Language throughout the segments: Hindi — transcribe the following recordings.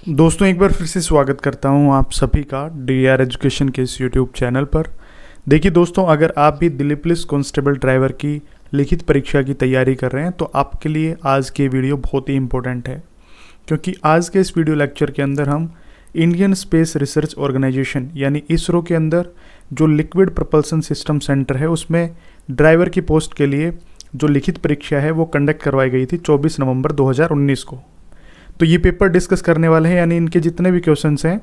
दोस्तों एक बार फिर से स्वागत करता हूं आप सभी का DAR एजुकेशन के इस यूट्यूब चैनल पर। देखिए दोस्तों, अगर आप भी दिल्ली पुलिस कांस्टेबल ड्राइवर की लिखित परीक्षा की तैयारी कर रहे हैं तो आपके लिए आज की वीडियो बहुत ही इंपॉर्टेंट है, क्योंकि आज के इस वीडियो लेक्चर के अंदर हम इंडियन स्पेस रिसर्च ऑर्गेनाइजेशन यानी इसरो के अंदर जो लिक्विड प्रपल्सन सिस्टम सेंटर है उसमें ड्राइवर की पोस्ट के लिए जो लिखित परीक्षा है वो कंडक्ट करवाई गई थी 24 नवंबर 2019 को। तो ये पेपर डिस्कस करने वाले हैं, यानी इनके जितने भी क्वेश्चंस हैं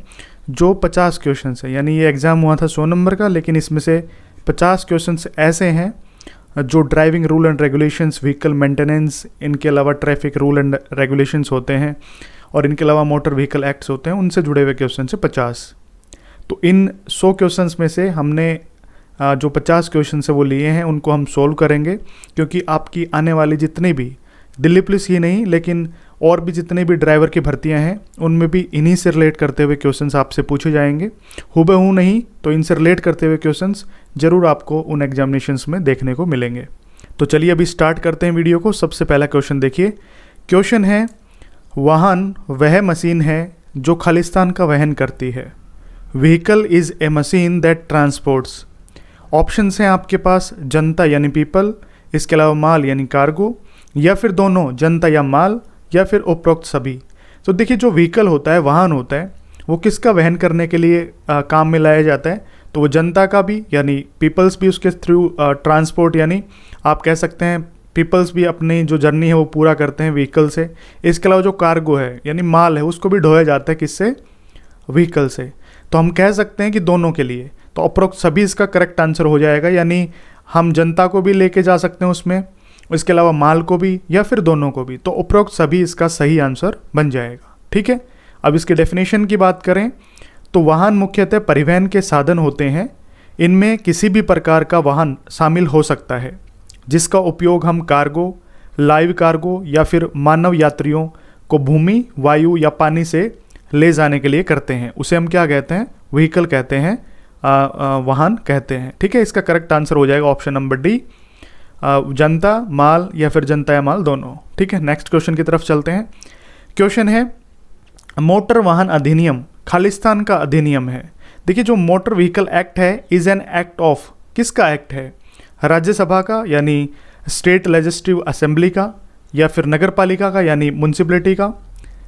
जो 50 क्वेश्चंस हैं, यानी ये एग्ज़ाम हुआ था 100 नंबर का, लेकिन इसमें से 50 क्वेश्चंस ऐसे हैं जो driving rule and regulations, vehicle maintenance, इनके अलावा ट्रैफिक रूल एंड रेगुलेशंस होते हैं और इनके अलावा मोटर व्हीकल एक्ट्स होते हैं, उनसे जुड़े हुए क्वेश्चन है 50। तो इन 100 क्वेश्चंस में से हमने जो 50 क्वेश्चन है वो लिए हैं, उनको हम सोल्व करेंगे, क्योंकि आपकी आने वाली जितनी भी दिल्ली पुलिस ही नहीं लेकिन और भी जितने भी ड्राइवर की भर्तियां हैं उनमें भी इन्हीं से रिलेट करते हुए क्वेश्चंस आपसे पूछे जाएंगे। हुबहू नहीं तो इनसे रिलेट करते हुए क्वेश्चंस जरूर आपको उन एग्जामिनेशंस में देखने को मिलेंगे। तो चलिए अभी स्टार्ट करते हैं वीडियो को। सबसे पहला क्वेश्चन देखिए। क्वेश्चन है, वाहन वह मशीन है जो खालिस्तान का वहन करती है। Vehicle is a machine that transports. Option हैं आपके पास जनता यानी पीपल, इसके अलावा माल यानी कार्गो, या फिर दोनों जनता या माल, या फिर उपरोक्त सभी। तो देखिए जो व्हीकल होता है, वाहन होता है, वो किसका वहन करने के लिए काम में लाया जाता है, तो वो जनता का भी यानी पीपल्स भी उसके थ्रू ट्रांसपोर्ट, यानी आप कह सकते हैं पीपल्स भी अपनी जो जर्नी है वो पूरा करते हैं व्हीकल से। इसके अलावा जो कार्गो है यानी माल है उसको भी ढोया जाता है किससे, व्हीकल से। तो हम कह सकते हैं कि दोनों के लिए। तो उपरोक्त सभी इसका करेक्ट आंसर हो जाएगा, यानी हम जनता को भी लेके जा सकते हैं उसमें, इसके अलावा माल को भी, या फिर दोनों को भी। तो उपरोक्त सभी इसका सही आंसर बन जाएगा। ठीक है, अब इसके डेफिनेशन की बात करें तो वाहन मुख्यतः परिवहन के साधन होते हैं। इनमें किसी भी प्रकार का वाहन शामिल हो सकता है जिसका उपयोग हम कार्गो, लाइव कार्गो या फिर मानव यात्रियों को भूमि, वायु या पानी से ले जाने के लिए करते हैं। उसे हम क्या कहते हैं, व्हीकल कहते हैं, वाहन कहते हैं। ठीक है, इसका करेक्ट आंसर हो जाएगा ऑप्शन नंबर डी, जनता, माल, या फिर जनता या माल दोनों। ठीक है, नेक्स्ट क्वेश्चन की तरफ चलते हैं। क्वेश्चन है, मोटर वाहन अधिनियम खालिस्तान का अधिनियम है। देखिए जो मोटर व्हीकल एक्ट है इज एन एक्ट ऑफ, किसका एक्ट है, राज्यसभा का यानी स्टेट लेजिस्लेटिव असेंबली का, या फिर नगर पालिका का यानी म्यूनसिपलिटी का,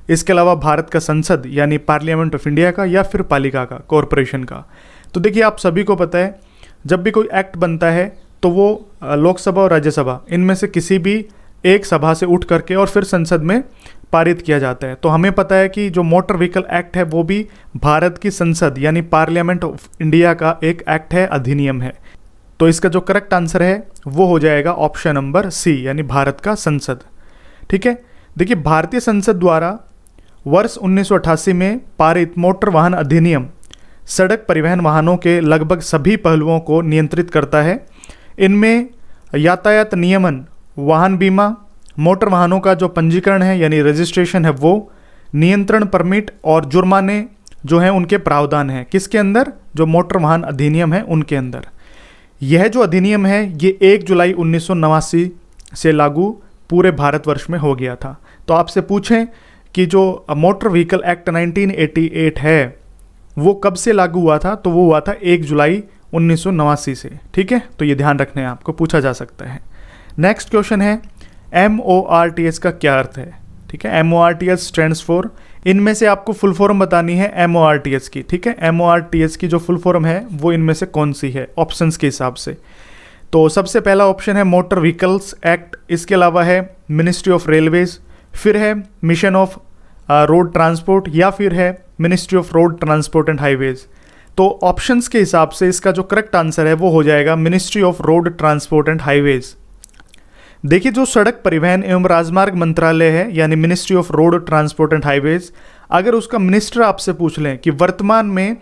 इसके अलावा भारत का संसद यानी पार्लियामेंट ऑफ इंडिया का, या फिर पालिका का, कॉरपोरेशन का। तो देखिए आप सभी को पता है जब भी कोई एक्ट बनता है तो वो लोकसभा और राज्यसभा इनमें से किसी भी एक सभा से उठ करके और फिर संसद में पारित किया जाता है। तो हमें पता है कि जो मोटर व्हीकल एक्ट है वो भी भारत की संसद यानी पार्लियामेंट ऑफ इंडिया का एक एक्ट है, अधिनियम है। तो इसका जो करेक्ट आंसर है वो हो जाएगा ऑप्शन नंबर सी, यानी भारत का संसद। ठीक है, देखिए भारतीय संसद द्वारा वर्ष 1988 में पारित मोटर वाहन अधिनियम सड़क परिवहन वाहनों के लगभग सभी पहलुओं को नियंत्रित करता है। इनमें यातायात नियमन, वाहन बीमा, मोटर वाहनों का जो पंजीकरण है यानी रजिस्ट्रेशन है वो, नियंत्रण परमिट और जुर्माने जो हैं उनके प्रावधान हैं किसके अंदर, जो मोटर वाहन अधिनियम है उनके अंदर। यह जो अधिनियम है ये 1 जुलाई 1989 से लागू पूरे भारतवर्ष में हो गया था। तो आपसे पूछें कि जो मोटर व्हीकल एक्ट 1988 है वो कब से लागू हुआ था, तो वो हुआ था 1 जुलाई 1989 से। ठीक है, तो ये ध्यान रखना है, आपको पूछा जा सकता है। नेक्स्ट क्वेश्चन है, MORTS का क्या अर्थ है। ठीक है, MORTS स्टैंड्स फॉर, इनमें से आपको फुल फॉर्म बतानी है MORTS की। ठीक है, MORTS की जो फुल फॉर्म है वो इनमें से कौन सी है ऑप्शंस के हिसाब से। तो सबसे पहला ऑप्शन है मोटर व्हीकल्स एक्ट, इसके अलावा है मिनिस्ट्री ऑफ रेलवेज, फिर है मिशन ऑफ रोड ट्रांसपोर्ट, या फिर है ministry of road transport and highways. तो ऑप्शंस के हिसाब से इसका जो करेक्ट आंसर है वो हो जाएगा ministry of road transport and highways. देखिए जो सड़क परिवहन एवं राजमार्ग मंत्रालय है यानी ministry of road transport and highways, अगर उसका मिनिस्टर आपसे पूछ लें कि वर्तमान में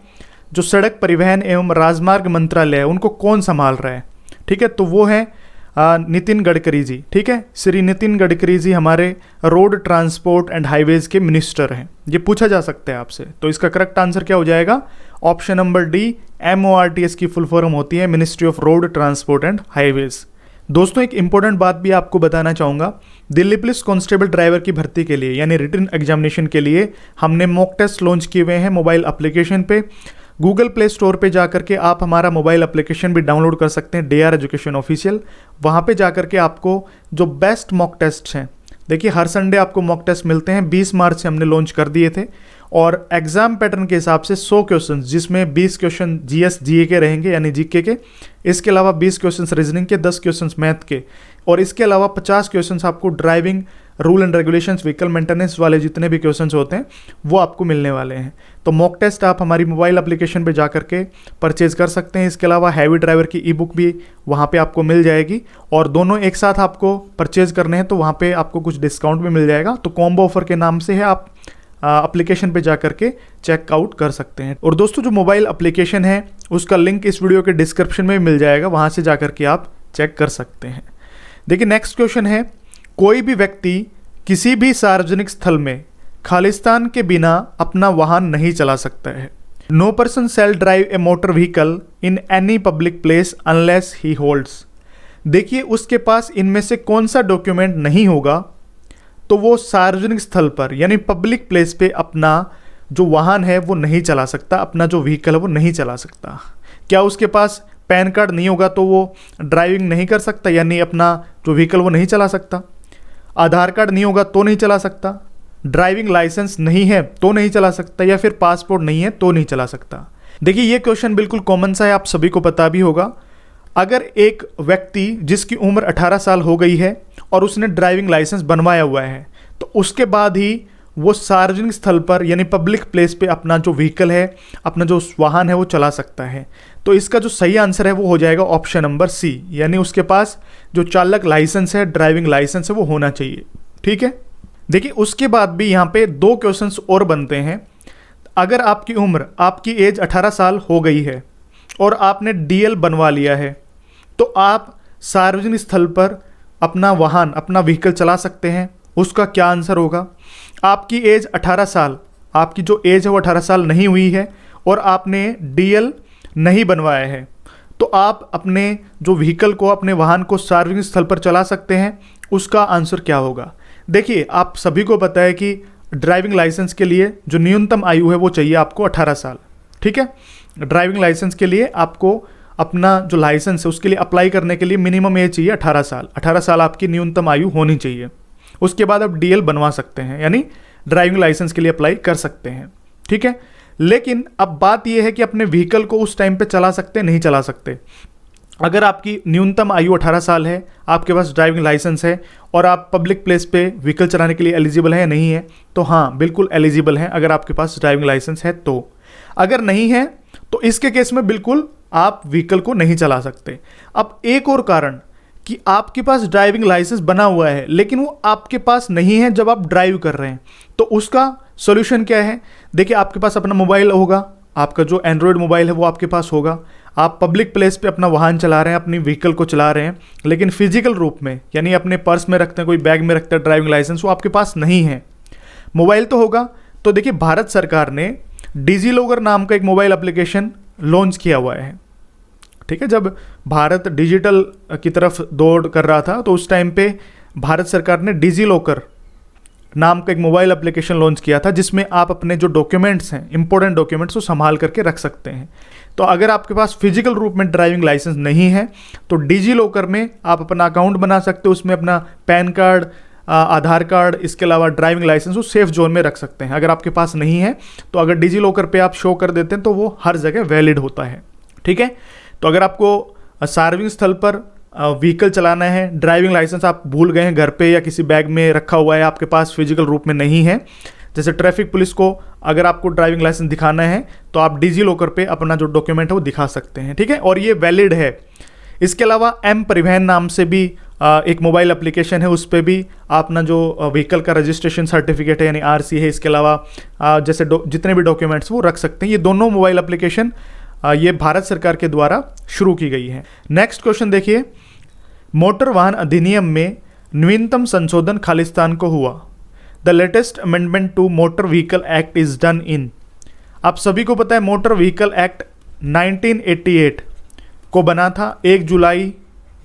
जो सड़क परिवहन एवं राजमार्ग मंत्रालय है उनको कौन संभाल रहा है, ठीक है, तो वो है नितिन गडकरी जी। ठीक है, श्री नितिन गडकरी जी हमारे रोड ट्रांसपोर्ट एंड हाईवेज के मिनिस्टर हैं। ये पूछा जा सकता है आपसे, तो इसका करेक्ट आंसर क्या हो जाएगा, ऑप्शन नंबर डी, MORTS की फुल फॉर्म होती है ministry of road transport and highways. दोस्तों एक इम्पोर्टेंट बात भी आपको बताना चाहूँगा, दिल्ली पुलिस कांस्टेबल ड्राइवर की भर्ती के लिए यानी रिटन एग्जामिनेशन के लिए हमने मॉक टेस्ट लॉन्च किए हुए हैं मोबाइल एप्लीकेशन पे। गूगल प्ले स्टोर पे जाकर के आप हमारा मोबाइल एप्लीकेशन भी डाउनलोड कर सकते हैं, DR एजुकेशन ऑफिशियल। वहाँ पे जाकर के आपको जो बेस्ट मॉक टेस्ट हैं, देखिए हर संडे आपको मॉक टेस्ट मिलते हैं। 20 मार्च से हमने लॉन्च कर दिए थे और एग्जाम पैटर्न के हिसाब से 100 क्वेश्चन, जिसमें 20 क्वेश्चन GS GA के रहेंगे यानी जीके के, इसके अलावा 20 क्वेश्चन रीजनिंग के, 10 क्वेश्चन मैथ के, और इसके अलावा 50 क्वेश्चन आपको driving rule and regulations, vehicle maintenance वाले जितने भी क्वेश्चंस होते हैं वो आपको मिलने वाले हैं। तो मॉक टेस्ट आप हमारी मोबाइल एप्लीकेशन पे जा करके परचेज कर सकते हैं। इसके अलावा हैवी ड्राइवर की ई बुक भी वहाँ पे आपको मिल जाएगी, और दोनों एक साथ आपको परचेज करने हैं तो वहाँ पे आपको कुछ डिस्काउंट भी मिल जाएगा। तो कॉम्बो ऑफर के नाम से है, आप एप्लीकेशन पे जा करके चेकआउट कर सकते हैं। और दोस्तों जो मोबाइल एप्लीकेशन है उसका लिंक इस वीडियो के डिस्क्रिप्शन में मिल जाएगा, वहाँ से जा करके आप चेक कर सकते हैं। देखिए नेक्स्ट क्वेश्चन है, कोई भी व्यक्ति किसी भी सार्वजनिक स्थल में खालिस्तान के बिना अपना वाहन नहीं चला सकता है। No person shall drive a motor vehicle in any public place unless he holds. देखिए उसके पास इनमें से कौन सा डॉक्यूमेंट नहीं होगा तो वो सार्वजनिक स्थल पर यानी पब्लिक प्लेस पे अपना जो वाहन है वो नहीं चला सकता, अपना जो व्हीकल है वो नहीं चला सकता। क्या उसके पास पैन कार्ड नहीं होगा तो वो ड्राइविंग नहीं कर सकता, यानी अपना जो व्हीकल वो नहीं चला सकता। आधार कार्ड नहीं होगा तो नहीं चला सकता, ड्राइविंग लाइसेंस नहीं है तो नहीं चला सकता, या फिर पासपोर्ट नहीं है तो नहीं चला सकता। देखिए ये क्वेश्चन बिल्कुल कॉमन सा है, आप सभी को पता भी होगा। अगर एक व्यक्ति जिसकी उम्र 18 साल हो गई है और उसने ड्राइविंग लाइसेंस बनवाया हुआ है तो उसके बाद ही वो सार्वजनिक स्थल पर यानी पब्लिक प्लेस पे अपना जो व्हीकल है, अपना जो वाहन है वो चला सकता है। तो इसका जो सही आंसर है वो हो जाएगा ऑप्शन नंबर C, यानी उसके पास जो चालक लाइसेंस है, ड्राइविंग लाइसेंस है वो होना चाहिए। ठीक है, देखिए उसके बाद भी यहाँ पे 2 क्वेश्चंस और बनते हैं। अगर आपकी उम्र, आपकी एज 18 साल हो गई है और आपने DL बनवा लिया है तो आप सार्वजनिक स्थल पर अपना वाहन, अपना व्हीकल चला सकते हैं। उसका क्या आंसर होगा? आपकी एज 18 साल, आपकी जो एज है वो 18 साल नहीं हुई है और आपने DL नहीं बनवाया है तो आप अपने जो व्हीकल को, अपने वाहन को सार्वजनिक स्थल पर चला सकते हैं। उसका आंसर क्या होगा? देखिए आप सभी को पता है कि ड्राइविंग लाइसेंस के लिए जो न्यूनतम आयु है वो चाहिए आपको 18 साल। ठीक है, ड्राइविंग लाइसेंस के लिए आपको अपना जो लाइसेंस है उसके लिए अप्लाई करने के लिए मिनिमम एज चाहिए 18 साल। 18 साल आपकी न्यूनतम आयु होनी चाहिए। उसके बाद आप DL बनवा सकते हैं, यानी ड्राइविंग लाइसेंस के लिए अप्लाई कर सकते हैं। ठीक है, लेकिन अब बात यह है कि अपने व्हीकल को उस टाइम पे चला सकते नहीं चला सकते। अगर आपकी न्यूनतम आयु 18 साल है, आपके पास ड्राइविंग लाइसेंस है और आप पब्लिक प्लेस पे व्हीकल चलाने के लिए एलिजिबल है या नहीं है, तो हाँ बिल्कुल एलिजिबल है अगर आपके पास ड्राइविंग लाइसेंस है तो। अगर नहीं है तो इसके केस में बिल्कुल आप व्हीकल को नहीं चला सकते। अब एक और कारण कि आपके पास ड्राइविंग लाइसेंस बना हुआ है लेकिन वो आपके पास नहीं है जब आप ड्राइव कर रहे हैं, तो उसका सॉल्यूशन क्या है? देखिए आपके पास अपना मोबाइल होगा, आपका जो एंड्रॉयड मोबाइल है वो आपके पास होगा। आप पब्लिक प्लेस पे अपना वाहन चला रहे हैं, अपनी व्हीकल को चला रहे हैं, लेकिन फिजिकल रूप में यानी अपने पर्स में रखते हैं, कोई बैग में रखते हैं ड्राइविंग लाइसेंस, वो आपके पास नहीं है। मोबाइल तो होगा। तो देखिए भारत सरकार ने डिजीलॉकर नाम का एक मोबाइल एप्लीकेशन लॉन्च किया हुआ है। ठीक है, जब भारत डिजिटल की तरफ दौड़ कर रहा था तो उस टाइम पे भारत सरकार ने डिजीलॉकर नाम का एक मोबाइल एप्लीकेशन लॉन्च किया था जिसमें आप अपने जो डॉक्यूमेंट्स हैं, इंपॉर्टेंट डॉक्यूमेंट्स, को संभाल करके रख सकते हैं। तो अगर आपके पास फिजिकल रूप में ड्राइविंग लाइसेंस नहीं है तो डिजीलॉकर में आप अपना अकाउंट बना सकते हो, उसमें अपना पैन कार्ड, आधार कार्ड, इसके अलावा ड्राइविंग लाइसेंस वो सेफ जोन में रख सकते हैं। अगर आपके पास नहीं है तो अगर डिजीलॉकर पे आप शो कर देते हैं तो वो हर जगह वैलिड होता है। ठीक है, तो अगर आपको सार्वजनिक स्थल पर व्हीकल चलाना है, ड्राइविंग लाइसेंस आप भूल गए हैं घर पे या किसी बैग में रखा हुआ है, आपके पास फिजिकल रूप में नहीं है, जैसे ट्रैफिक पुलिस को अगर आपको ड्राइविंग लाइसेंस दिखाना है तो आप डिजीलॉकर पे अपना जो डॉक्यूमेंट है वो दिखा सकते हैं। ठीक है, और ये वैलिड है। इसके अलावा M परिवहन नाम से भी एक मोबाइल एप्लीकेशन है, उस पर भी आप अपना जो व्हीकल का रजिस्ट्रेशन सर्टिफिकेट है यानी RC है, इसके अलावा जैसे जितने भी डॉक्यूमेंट्स वो रख सकते हैं। ये दोनों मोबाइल एप्लीकेशन ये भारत सरकार के द्वारा शुरू की गई है। नेक्स्ट क्वेश्चन देखिए, मोटर वाहन अधिनियम में न्यूनतम संशोधन खालिस्तान को हुआ। The latest amendment to motor vehicle act is done in. आप सभी को पता है मोटर व्हीकल एक्ट 1988 को बना था 1 जुलाई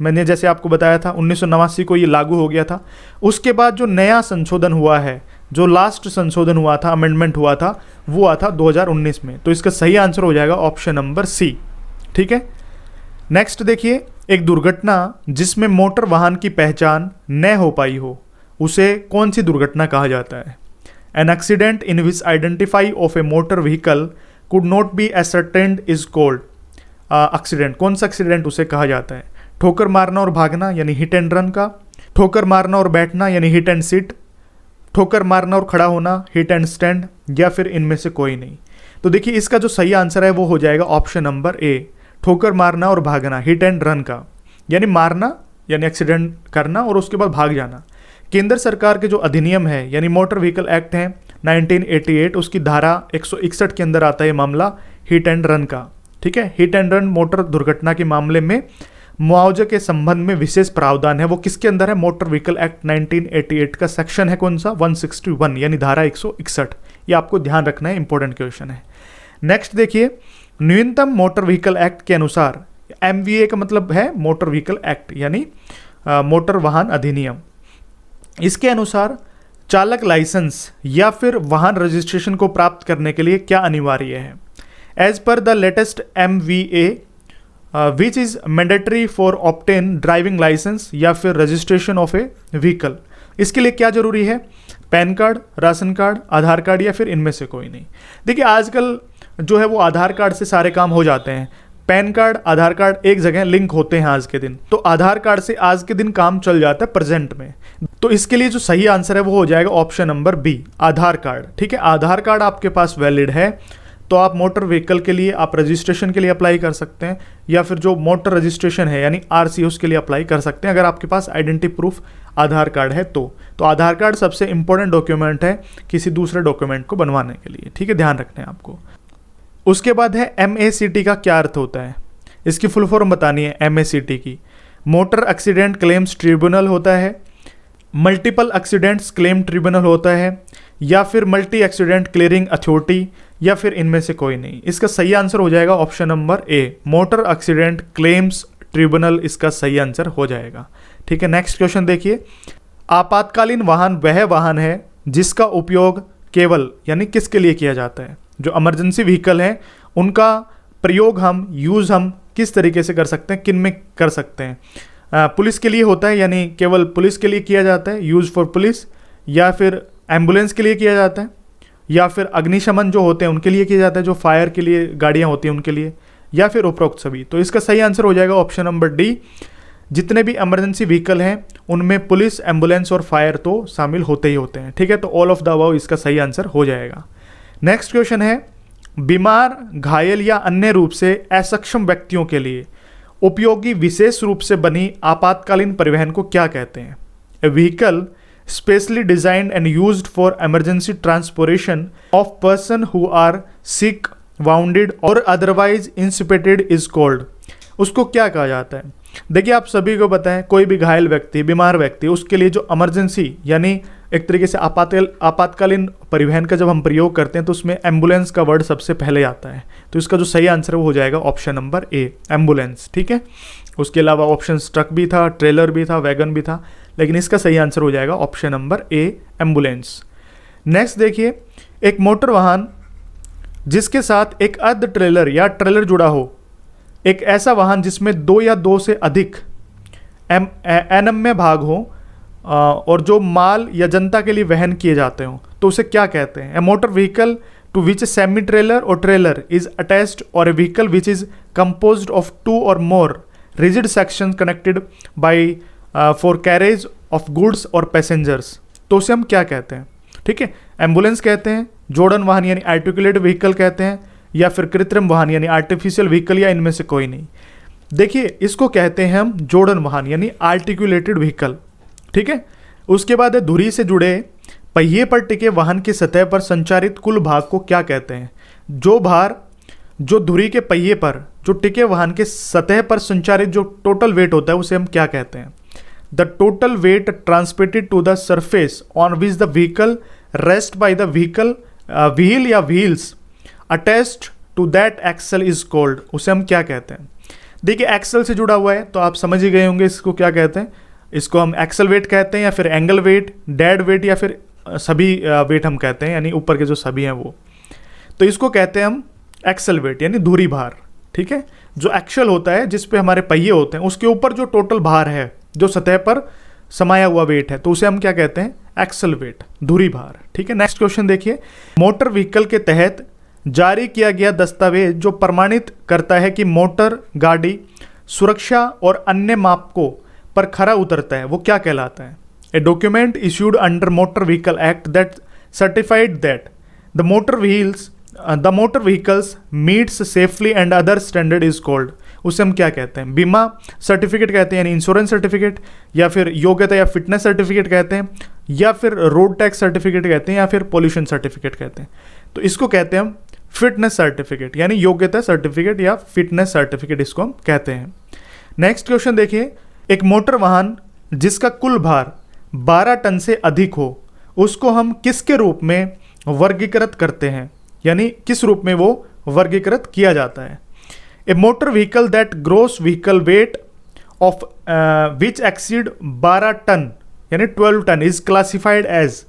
मैंने जैसे आपको बताया था 1989 को ये लागू हो गया था। उसके बाद जो नया संशोधन हुआ है, जो लास्ट संशोधन हुआ था, अमेंडमेंट हुआ था, वो हुआ था 2019 में। तो इसका सही आंसर हो जाएगा ऑप्शन नंबर सी। ठीक है, नेक्स्ट देखिए, एक दुर्घटना जिसमें मोटर वाहन की पहचान न हो पाई हो उसे कौन सी दुर्घटना कहा जाता है? An accident in which identify of a motor vehicle could not be ascertained is called accident. कौन सा एक्सीडेंट उसे कहा जाता है? ठोकर मारना और भागना यानी हिट एंड रन का, ठोकर मारना और बैठना यानी हिट एंड सिट, ठोकर मारना और खड़ा होना हिट एंड स्टैंड, या फिर इनमें से कोई नहीं। तो देखिए इसका जो सही आंसर है वो हो जाएगा ऑप्शन नंबर ए, ठोकर मारना और भागना, हिट एंड रन का, यानी मारना यानी एक्सीडेंट करना और उसके बाद भाग जाना। केंद्र सरकार के जो अधिनियम है यानी मोटर व्हीकल एक्ट है 1988, उसकी धारा 161 के अंदर आता है मामला हिट एंड रन का। ठीक है, हिट एंड रन मोटर दुर्घटना के मामले में मुआवजे के संबंध में विशेष प्रावधान है। वो किसके अंदर है? मोटर व्हीकल एक्ट 1988 का सेक्शन है कौन सा? 161 यानी धारा 161। ये आपको ध्यान रखना है, इंपॉर्टेंट क्वेश्चन है। नेक्स्ट देखिए, न्यूनतम मोटर व्हीकल एक्ट के अनुसार, MVA का मतलब है मोटर व्हीकल एक्ट यानी मोटर वाहन अधिनियम, इसके अनुसार चालक लाइसेंस या फिर वाहन रजिस्ट्रेशन को प्राप्त करने के लिए क्या अनिवार्य है? As per the latest MVA which is mandatory for obtain driving licence या फिर रजिस्ट्रेशन ऑफ ए व्हीकल। इसके लिए क्या जरूरी है? पैन कार्ड, राशन कार्ड, आधार कार्ड, या फिर इनमें से कोई नहीं। देखिए आजकल जो है वो आधार कार्ड से सारे काम हो जाते हैं। पैन कार्ड, आधार कार्ड एक जगह लिंक होते हैं आज के दिन, तो आधार कार्ड से आज के दिन काम चल जाता है प्रेजेंट में। तो इसके लिए जो सही आंसर है वो हो जाएगा ऑप्शन नंबर बी, आधार कार्ड। ठीक है, आधार कार्ड आपके पास वैलिड है तो आप मोटर व्हीकल के लिए आप रजिस्ट्रेशन के लिए अप्लाई कर सकते हैं, या फिर जो मोटर रजिस्ट्रेशन है यानी RC उसके लिए अप्लाई कर सकते हैं अगर आपके पास आइडेंटिटी प्रूफ आधार कार्ड है तो आधार कार्ड सबसे इंपॉर्टेंट डॉक्यूमेंट है किसी दूसरे डॉक्यूमेंट को बनवाने के लिए। ठीक है, ध्यान रखना है आपको। उसके बाद है MACT का क्या अर्थ होता है? इसकी फुल फॉर्म बतानी है MACT की। मोटर एक्सीडेंट क्लेम्स ट्रिब्यूनल होता है, मल्टीपल एक्सीडेंट्स क्लेम ट्रिब्यूनल होता है, या फिर मल्टी एक्सीडेंट क्लियरिंग अथॉरिटी, या फिर इनमें से कोई नहीं। इसका सही आंसर हो जाएगा option number A, motor accident claims tribunal इसका सही आंसर हो जाएगा। ठीक है, नेक्स्ट क्वेश्चन देखिए, आपातकालीन वाहन वह वाहन है जिसका उपयोग केवल यानी किसके लिए किया जाता है? जो इमरजेंसी व्हीकल है उनका प्रयोग हम किस तरीके से कर सकते हैं, किन में कर सकते हैं? पुलिस के लिए होता है यानी केवल पुलिस के लिए किया जाता है, यूज फॉर पुलिस, या फिर एम्बुलेंस के लिए किया जाता है, या फिर अग्निशमन जो होते हैं उनके लिए किया जाता है, जो फायर के लिए गाड़ियां होती हैं उनके लिए, या फिर उपरोक्त सभी। तो इसका सही आंसर हो जाएगा ऑप्शन नंबर डी, जितने भी इमरजेंसी व्हीकल हैं उनमें पुलिस, एम्बुलेंस और फायर तो शामिल होते ही होते हैं। ठीक है, तो ऑल ऑफ द अबव इसका सही आंसर हो जाएगा। नेक्स्ट क्वेश्चन है, बीमार, घायल या अन्य रूप से असक्षम व्यक्तियों के लिए उपयोगी विशेष रूप से बनी आपातकालीन परिवहन को क्या कहते हैं? A vehicle specially designed and used for emergency transportation of person who are sick, wounded or otherwise incapacitated is called. उसको क्या कहा जाता है? देखिए आप सभी को पता है, कोई भी घायल व्यक्ति, बीमार व्यक्ति, उसके लिए जो इमरजेंसी यानी एक तरीके से आपातकालीन परिवहन का जब हम प्रयोग करते हैं तो उसमें एम्बुलेंस का वर्ड सबसे पहले आता है। तो इसका जो सही आंसर है वो हो जाएगा ऑप्शन नंबर ए, एम्बुलेंस। ठीक है, उसके अलावा ऑप्शन ट्रक भी था, ट्रेलर भी था, वैगन भी था, लेकिन इसका सही आंसर हो जाएगा option number A, ambulance. Next देखिए, एक मोटर वाहन जिसके साथ एक अर्ध ट्रेलर या ट्रेलर जुड़ा हो, एक ऐसा वाहन जिसमें 2 या 2 से अधिक एनम में भाग हो और जो माल या जनता के लिए वहन किए जाते हों, तो उसे क्या कहते हैं? A motor vehicle to which semi trailer or trailer is attached or a vehicle which is composed of 2 or more rigid section connected by for carriage of goods or passengers, तो उसे हम क्या कहते हैं? ठीक है, एम्बुलेंस कहते हैं, जोड़न वाहन यानी आर्टिकुलेटेड व्हीकल कहते हैं, या फिर कृत्रिम वाहन यानी आर्टिफिशियल व्हीकल, या इनमें से कोई नहीं। देखिए इसको कहते हैं हम जोड़न वाहन यानी आर्टिकुलेटेड व्हीकल। ठीक है, उसके बाद धुरी से जुड़े पहिए पर टिके वाहन की सतह पर संचारित कुल भाग को क्या कहते हैं? जो भार जो धुरी के पहिए पर जो टिके वाहन के सतह पर संचारित जो टोटल वेट होता है उसे हम क्या कहते हैं? The total weight transmitted to the surface on which the vehicle rest by the vehicle wheel या wheels attached to that axle is called, उसे हम क्या कहते हैं? देखिए एक्सल से जुड़ा हुआ है तो आप समझ ही गए होंगे इसको क्या कहते हैं। इसको हम एक्सल वेट कहते हैं या फिर एंगल वेट, डेड वेट या फिर सभी वेट हम कहते हैं, यानी ऊपर के जो सभी हैं वो। तो इसको कहते हैं हम एक्सल वेट यानी धुरी भार। ठीक है, जो एक्सल होता है जिस पे हमारे पहिए होते हैं उसके ऊपर जो टोटल भार है जो सतह पर समाया हुआ वेट है तो उसे हम क्या कहते हैं, एक्सल वेट, धुरी भार। ठीक है, नेक्स्ट क्वेश्चन देखिए, मोटर व्हीकल के तहत जारी किया गया दस्तावेज जो प्रमाणित करता है कि मोटर गाड़ी सुरक्षा और अन्य मापकों पर खरा उतरता है वो क्या कहलाता है। A document issued under motor vehicle act that certified that the motor vehicles meets safely and other standard is called. उसे हम क्या कहते हैं, बीमा सर्टिफिकेट कहते हैं यानी इंश्योरेंस सर्टिफिकेट, या फिर योग्यता या फिटनेस सर्टिफिकेट कहते हैं, या फिर रोड टैक्स सर्टिफिकेट कहते हैं, या फिर पोल्यूशन सर्टिफिकेट कहते हैं। तो इसको कहते हैं हम फिटनेस सर्टिफिकेट यानी योग्यता सर्टिफिकेट या फिटनेस सर्टिफिकेट इसको हम कहते हैं। नेक्स्ट क्वेश्चन देखिए, एक मोटर वाहन जिसका कुल भार 12 टन से अधिक हो उसको हम किसके रूप में वर्गीकृत करते हैं, यानी किस रूप में वो वर्गीकृत किया जाता है। A motor vehicle that gross vehicle weight of which exceed 12 ton यानी 12 टन इज क्लासिफाइड एज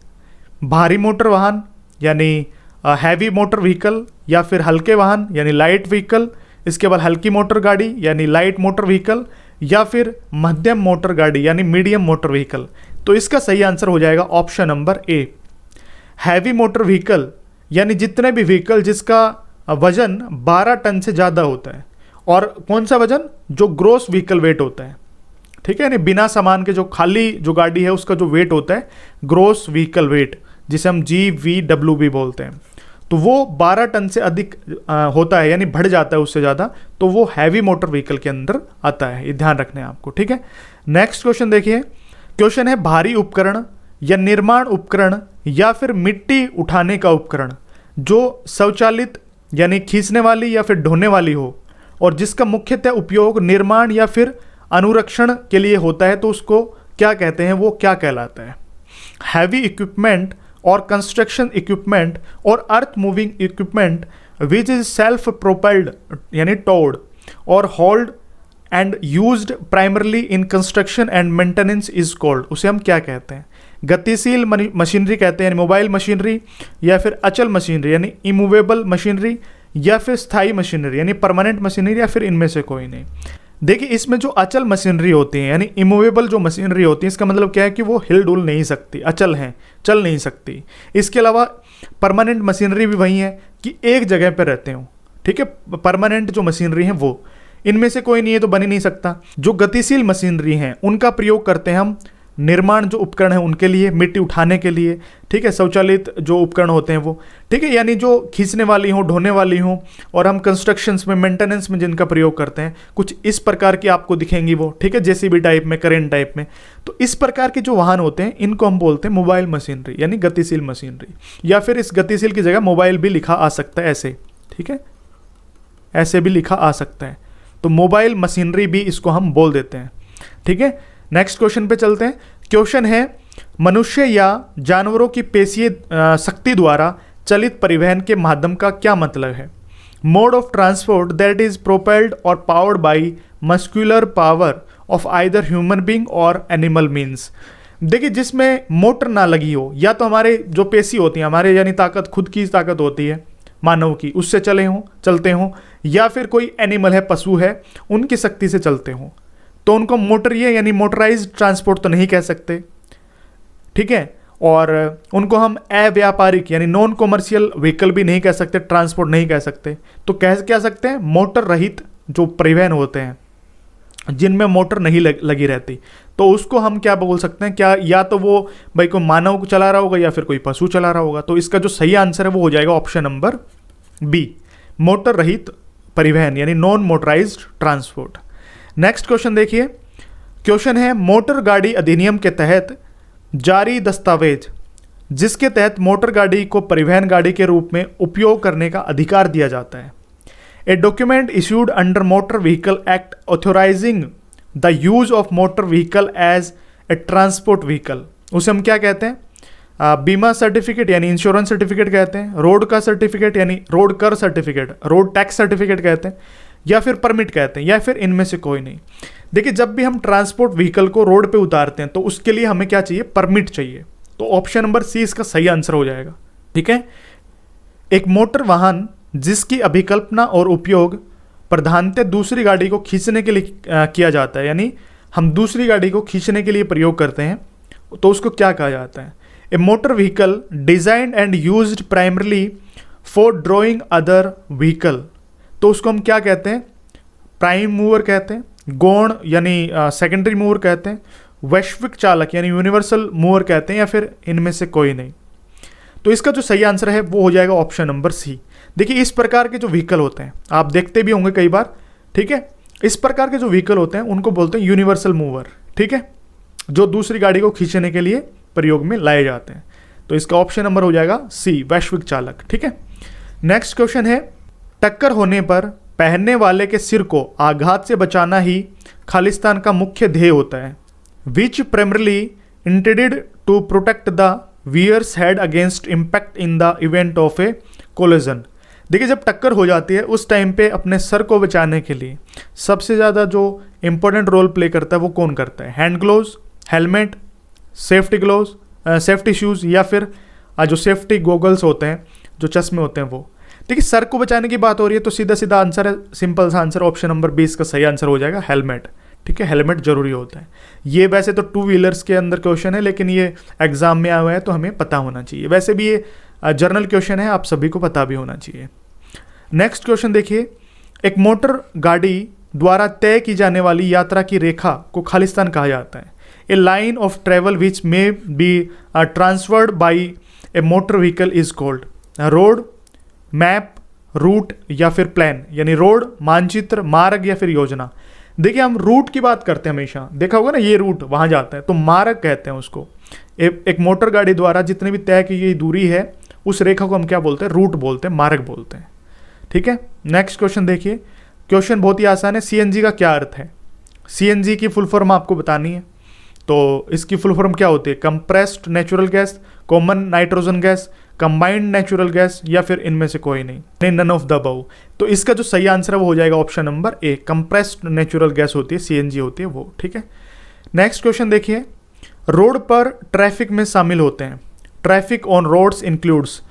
भारी मोटर वाहन यानी हैवी मोटर व्हीकल, या फिर हल्के वाहन यानी लाइट व्हीकल, इसके बाद हल्की मोटर गाड़ी यानी लाइट मोटर व्हीकल, या फिर मध्यम मोटर गाड़ी यानी मीडियम मोटर व्हीकल। तो इसका सही आंसर हो जाएगा option number A, heavy motor vehicle यानी जितने भी व्हीकल जिसका वजन 12 टन से ज़्यादा होता है। और कौन सा वजन, जो ग्रॉस व्हीकल वेट होता है। ठीक है, यानी बिना सामान के जो खाली जो गाड़ी है उसका जो वेट होता है ग्रॉस व्हीकल वेट, जिसे हम GVW भी बोलते हैं, तो वो 12 टन से अधिक होता है यानी बढ़ जाता है उससे ज़्यादा, तो वो हैवी मोटर व्हीकल के अंदर आता है। ये ध्यान रखना है आपको। ठीक है, नेक्स्ट क्वेश्चन देखिए, क्वेश्चन है भारी उपकरण या निर्माण उपकरण या फिर मिट्टी उठाने का उपकरण जो स्वचालित यानी खींचने वाली या फिर ढोने वाली हो और जिसका मुख्यतः उपयोग निर्माण या फिर अनुरक्षण के लिए होता है तो उसको क्या कहते हैं, वो क्या कहलाता है। हैवी इक्विपमेंट और कंस्ट्रक्शन इक्विपमेंट और earth moving equipment which is self propelled यानी टोड और hold and used primarily in construction and maintenance is called. उसे हम क्या कहते हैं, गतिशील मशीनरी कहते हैं यानी मोबाइल मशीनरी, या फिर अचल मशीनरी यानी इमूवेबल मशीनरी, या फिर स्थायी मशीनरी यानी परमानेंट मशीनरी, या फिर इनमें से कोई नहीं। देखिए इसमें जो अचल मशीनरी होती है यानी इमूवेबल जो मशीनरी होती है इसका मतलब क्या है कि वो हिल डुल नहीं सकती, अचल हैं, चल नहीं सकती। इसके अलावा परमानेंट मशीनरी भी वही है कि एक जगह पर रहते हो। ठीक है, परमानेंट जो मशीनरी है वो, इनमें से कोई नहीं है तो बन ही नहीं सकता। जो गतिशील मशीनरी हैं उनका प्रयोग करते हैं हम निर्माण जो उपकरण है उनके लिए, मिट्टी उठाने के लिए। ठीक है, स्वचालित जो उपकरण होते हैं वो। ठीक है, यानी जो खींचने वाली हों, ढोने वाली हों, और हम कंस्ट्रक्शंस में, मेंटेनेंस में जिनका प्रयोग करते हैं, कुछ इस प्रकार की आपको दिखेंगी वो। ठीक है, जेसीबी टाइप में, करेंट टाइप में। तो इस प्रकार के जो वाहन होते हैं इनको हम बोलते हैं मोबाइल मशीनरी यानी गतिशील मशीनरी, या फिर इस गतिशील की जगह मोबाइल भी लिखा आ सकता है ऐसे। ठीक है, ऐसे भी लिखा आ सकता है, तो मोबाइल मशीनरी भी इसको हम बोल देते हैं। ठीक है, नेक्स्ट क्वेश्चन पे चलते हैं। क्वेश्चन है मनुष्य या जानवरों की पेशीय शक्ति द्वारा चलित परिवहन के माध्यम का क्या मतलब है। Mode of transport that is propelled or powered by muscular power of either human being or animal means. देखिए जिसमें मोटर ना लगी हो, या तो हमारे जो पेशी होती हैं हमारे यानी ताकत, खुद की ताकत होती है मानव की, उससे चलते हों, या फिर कोई एनिमल है, पशु है, उनकी शक्ति से चलते हों, तो उनको मोटरीय यानी मोटराइज्ड ट्रांसपोर्ट तो नहीं कह सकते। ठीक है, और उनको हम अव्यापारिक यानी नॉन कॉमर्शियल व्हीकल भी नहीं कह सकते, ट्रांसपोर्ट नहीं कह सकते। तो कह क्या सकते हैं, मोटर रहित जो परिवहन होते हैं जिनमें मोटर नहीं लगी रहती, तो उसको हम क्या बोल सकते हैं, क्या या तो वो भाई को मानव को चला रहा होगा या फिर कोई पशु चला रहा होगा। तो इसका जो सही आंसर है वो हो जाएगा ऑप्शन नंबर बी, मोटर रहित परिवहन यानी non motorised transport. Next question देखिए, क्वेश्चन है मोटर गाड़ी अधिनियम के तहत जारी दस्तावेज जिसके तहत मोटर गाड़ी को परिवहन गाड़ी के रूप में उपयोग करने का अधिकार दिया जाता है। A document issued under motor vehicle act authorising the use of motor vehicle as a transport vehicle. उसे हम क्या कहते हैं, बीमा सर्टिफिकेट यानी इंश्योरेंस सर्टिफिकेट कहते हैं, रोड का सर्टिफिकेट यानी रोड कर सर्टिफिकेट, रोड टैक्स सर्टिफिकेट कहते हैं, या फिर परमिट कहते हैं, या फिर इनमें से कोई नहीं। देखिए जब भी हम ट्रांसपोर्ट व्हीकल को रोड पे उतारते हैं तो उसके लिए हमें क्या चाहिए, परमिट चाहिए। तो ऑप्शन नंबर सी इसका सही आंसर हो जाएगा। ठीक है, एक मोटर वाहन जिसकी अभिकल्पना और उपयोग प्रधानतः दूसरी गाड़ी को खींचने के लिए किया जाता है, यानी हम दूसरी गाड़ी को खींचने के लिए प्रयोग करते हैं, तो उसको क्या कहा जाता है? A motor vehicle designed and used primarily for drawing other vehicle, तो उसको हम क्या कहते हैं? प्राइम मूवर कहते हैं, गौण यानी सेकेंडरी मूवर कहते हैं, वैश्विक चालक यानी यूनिवर्सल मूवर कहते हैं, या फिर इनमें से कोई नहीं। तो इसका जो सही आंसर है वो हो जाएगा ऑप्शन नंबर सी। देखिए इस प्रकार के जो व्हीकल होते हैं आप देखते भी होंगे कई बार, ठीक है, इस प्रकार के जो व्हीकल होते हैं उनको बोलते हैं यूनिवर्सल मूवर, ठीक है, जो दूसरी गाड़ी को खींचने के लिए प्रयोग में लाए जाते हैं। तो इसका ऑप्शन नंबर हो जाएगा सी, वैश्विक चालक। ठीक है, नेक्स्ट क्वेश्चन है, टक्कर होने पर पहनने वाले के सिर को आघात से बचाना ही खालिस्तान का मुख्य ध्येय होता है। Which primarily intended to protect the wearer's head against impact in the event of a collision. देखिए जब टक्कर हो जाती है उस टाइम पे अपने सर को बचाने के लिए सबसे ज़्यादा जो इंपॉर्टेंट रोल प्ले करता है वो कौन करता है? Hand gloves, helmet, safety gloves, safety shoes, या फिर जो सेफ्टी गॉगल्स होते हैं, जो चश्मे होते हैं वो। देखिए सर को बचाने की बात हो रही है तो सीधा सीधा आंसर है, सिंपल सा आंसर ऑप्शन नंबर 20 का सही आंसर हो जाएगा हेलमेट। ठीक है, हेलमेट जरूरी होता है। ये वैसे तो 2 व्हीलर्स के अंदर क्वेश्चन है, लेकिन ये एग्जाम में आया हुआ है तो हमें पता होना चाहिए। वैसे भी ये जर्नल क्वेश्चन है, आप सभी को पता भी होना चाहिए। नेक्स्ट क्वेश्चन देखिए, एक मोटर गाड़ी द्वारा तय की जाने वाली यात्रा की रेखा को खालिस्तान कहा जाता है। A line of travel which may be transferred by a motor vehicle is called road, map, route या फिर प्लान, यानी रोड मानचित्र, मार्ग या फिर योजना। देखिए हम रूट की बात करते हैं हमेशा, देखा होगा ना, ये रूट वहां जाता है तो मार्ग कहते हैं उसको। एक मोटर गाड़ी द्वारा जितनी भी तय की गई दूरी है उस रेखा को हम क्या बोलते हैं? रूट बोलते हैं, मार्ग बोलते हैं। ठीक है, नेक्स्ट क्वेश्चन देखिए, क्वेश्चन बहुत ही आसान है। सीएनजी का क्या अर्थ है? सीएनजी की फुल फॉर्म आपको बतानी है, तो इसकी फुल फॉर्म क्या होती है? Compressed natural gas, common nitrogen gas, combined natural gas, या फिर इनमें से कोई नहीं, नन ऑफ द अबव। तो इसका जो सही आंसर है वो हो जाएगा option number A, compressed natural gas होती है, सीएनजी होती है वो। ठीक है, नेक्स्ट क्वेश्चन देखिए, रोड पर ट्रैफिक में शामिल होते हैं। ट्रैफिक ऑन रोड्स इंक्लूड्स,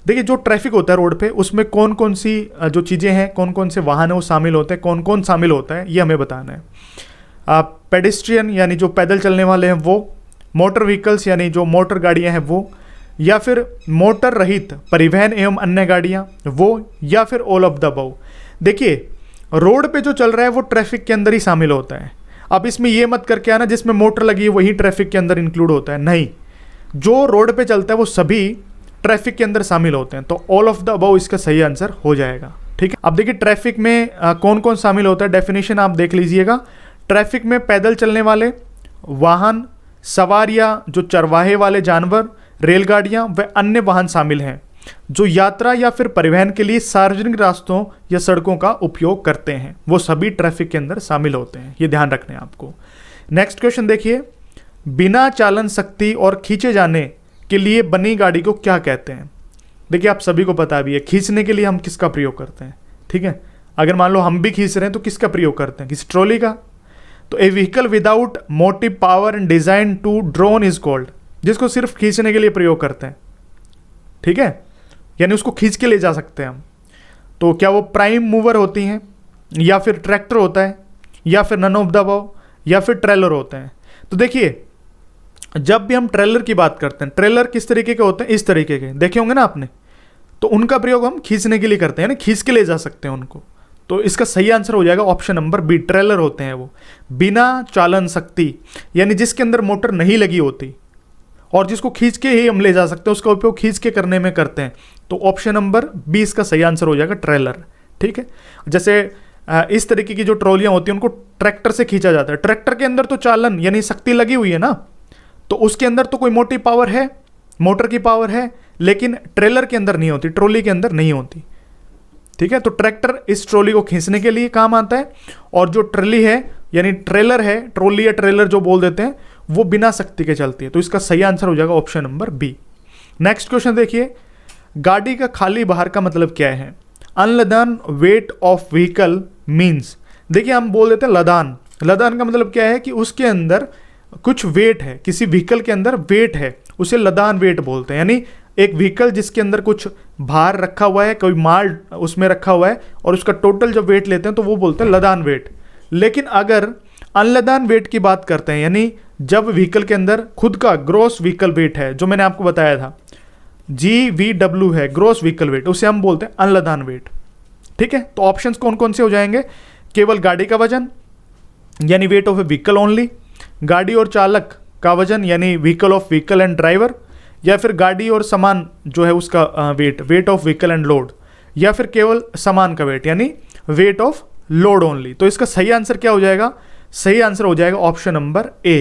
देखिए जो ट्रैफिक होता है रोड पे उसमें कौन कौन सी जो चीज़ें हैं, कौन कौन से वाहन है वो शामिल होते हैं, कौन कौन शामिल होता है ये हमें बताना है। पेडिस्ट्रियन यानी जो पैदल चलने वाले हैं वो, मोटर व्हीकल्स यानी जो मोटर गाड़ियां हैं वो, या फिर मोटर रहित परिवहन एवं अन्य गाड़ियां वो, या फिर ऑल ऑफ द अबव। देखिए रोड पे जो चल रहा है वो ट्रैफिक के अंदर ही शामिल होता है। अब इसमें ये मत करके आना जिसमें मोटर लगी है वही ट्रैफिक के अंदर इंक्लूड होता है, नहीं, जो रोड पे चलता है वो सभी ट्रैफिक के अंदर शामिल होते हैं। तो ऑल ऑफ द अबव इसका सही आंसर हो जाएगा। ठीक है, अब देखिए ट्रैफिक में कौन कौन शामिल होता है, डेफिनेशन आप देख लीजिएगा। ट्रैफिक में पैदल चलने वाले वाहन, सवारियाँ, जो चरवाहे वाले जानवर, रेलगाड़ियाँ व अन्य वाहन शामिल हैं जो यात्रा या फिर परिवहन के लिए सार्वजनिक रास्तों या सड़कों का उपयोग करते हैं, वो सभी ट्रैफिक के अंदर शामिल होते हैं, ये ध्यान रखना है आपको। नेक्स्ट क्वेश्चन देखिए, बिना चालन शक्ति और खींचे जाने के लिए बनी गाड़ी को क्या कहते हैं? देखिए आप सभी को पता भी है, खींचने के लिए हम किसका प्रयोग करते हैं? ठीक है, अगर मान लो हम भी खींच रहे हैं तो किसका प्रयोग करते हैं? किसी ट्रॉली का। तो a vehicle without motive power and design to drawn is called, जिसको सिर्फ खींचने के लिए प्रयोग करते हैं। ठीक है, यानी उसको खींच के ले जा सकते हैं हम। तो क्या वो प्राइम मूवर होती हैं, या फिर ट्रैक्टर होता है, या फिर नन ऑफ द अबव, या फिर ट्रेलर होते हैं? तो देखिए जब भी हम ट्रेलर की बात करते हैं, ट्रेलर किस तरीके के होते हैं? इस तरीके के, देखे होंगे ना आपने। तो उनका प्रयोग हम खींचने के लिए करते हैं ना, खींच के ले जा सकते हैं उनको। तो इसका सही आंसर हो जाएगा ऑप्शन नंबर बी, ट्रेलर होते हैं वो, बिना चालन शक्ति, यानी जिसके अंदर मोटर नहीं लगी होती और जिसको खींच के ही हम ले जा सकते हैं, उसका उपयोग खींच के करने में करते हैं। तो ऑप्शन नंबर 20 का सही आंसर हो जाएगा ट्रेलर। ठीक है, जैसे इस तरीके की जो ट्रॉलियां होती हैं उनको ट्रैक्टर से खींचा जाता है। ट्रैक्टर के अंदर तो चालन यानी शक्ति लगी हुई है ना, तो उसके अंदर तो कोई मोटी पावर है, मोटर की पावर है, लेकिन ट्रेलर के अंदर नहीं होती, ट्रॉली के अंदर नहीं होती। ठीक है, तो ट्रैक्टर इस ट्रॉली को खींचने के लिए काम आता है, और जो ट्रॉली है यानी ट्रेलर है, ट्रॉली या ट्रेलर जो बोल देते हैं, वो बिना शक्ति के चलती है। तो इसका सही आंसर हो जाएगा option number B. Next question देखिए, गाड़ी का खाली बाहर का मतलब क्या है? Unladen weight of vehicle means देखिए हम बोल देते हैं लदान। लदान का मतलब क्या है कि उसके अंदर कुछ वेट है, किसी व्हीकल के अंदर वेट है, उसे लदान वेट बोलते हैं। यानी एक व्हीकल जिसके अंदर कुछ भार रखा हुआ है, कोई माल उसमें रखा हुआ है और उसका टोटल जब वेट लेते हैं तो वो बोलते हैं लदान वेट। लेकिन अगर अनलदान वेट की बात करते हैं, यानी जब व्हीकल के अंदर खुद का ग्रॉस व्हीकल वेट है, जो मैंने आपको बताया था GVW है ग्रॉस व्हीकल वेट, उसे हम बोलते हैं अनलदान वेट। ठीक है, तो ऑप्शंस कौन कौन से हो जाएंगे? केवल गाड़ी का वजन यानी weight of A vehicle only, गाड़ी और चालक का वजन यानी vehicle of vehicle and driver, या फिर गाड़ी और सामान जो है उसका wait of vehicle and load, या फिर केवल सामान का वेट यानी वेट ऑफ लोड ओनली। तो इसका सही आंसर क्या हो जाएगा? सही आंसर हो जाएगा ऑप्शन नंबर ए,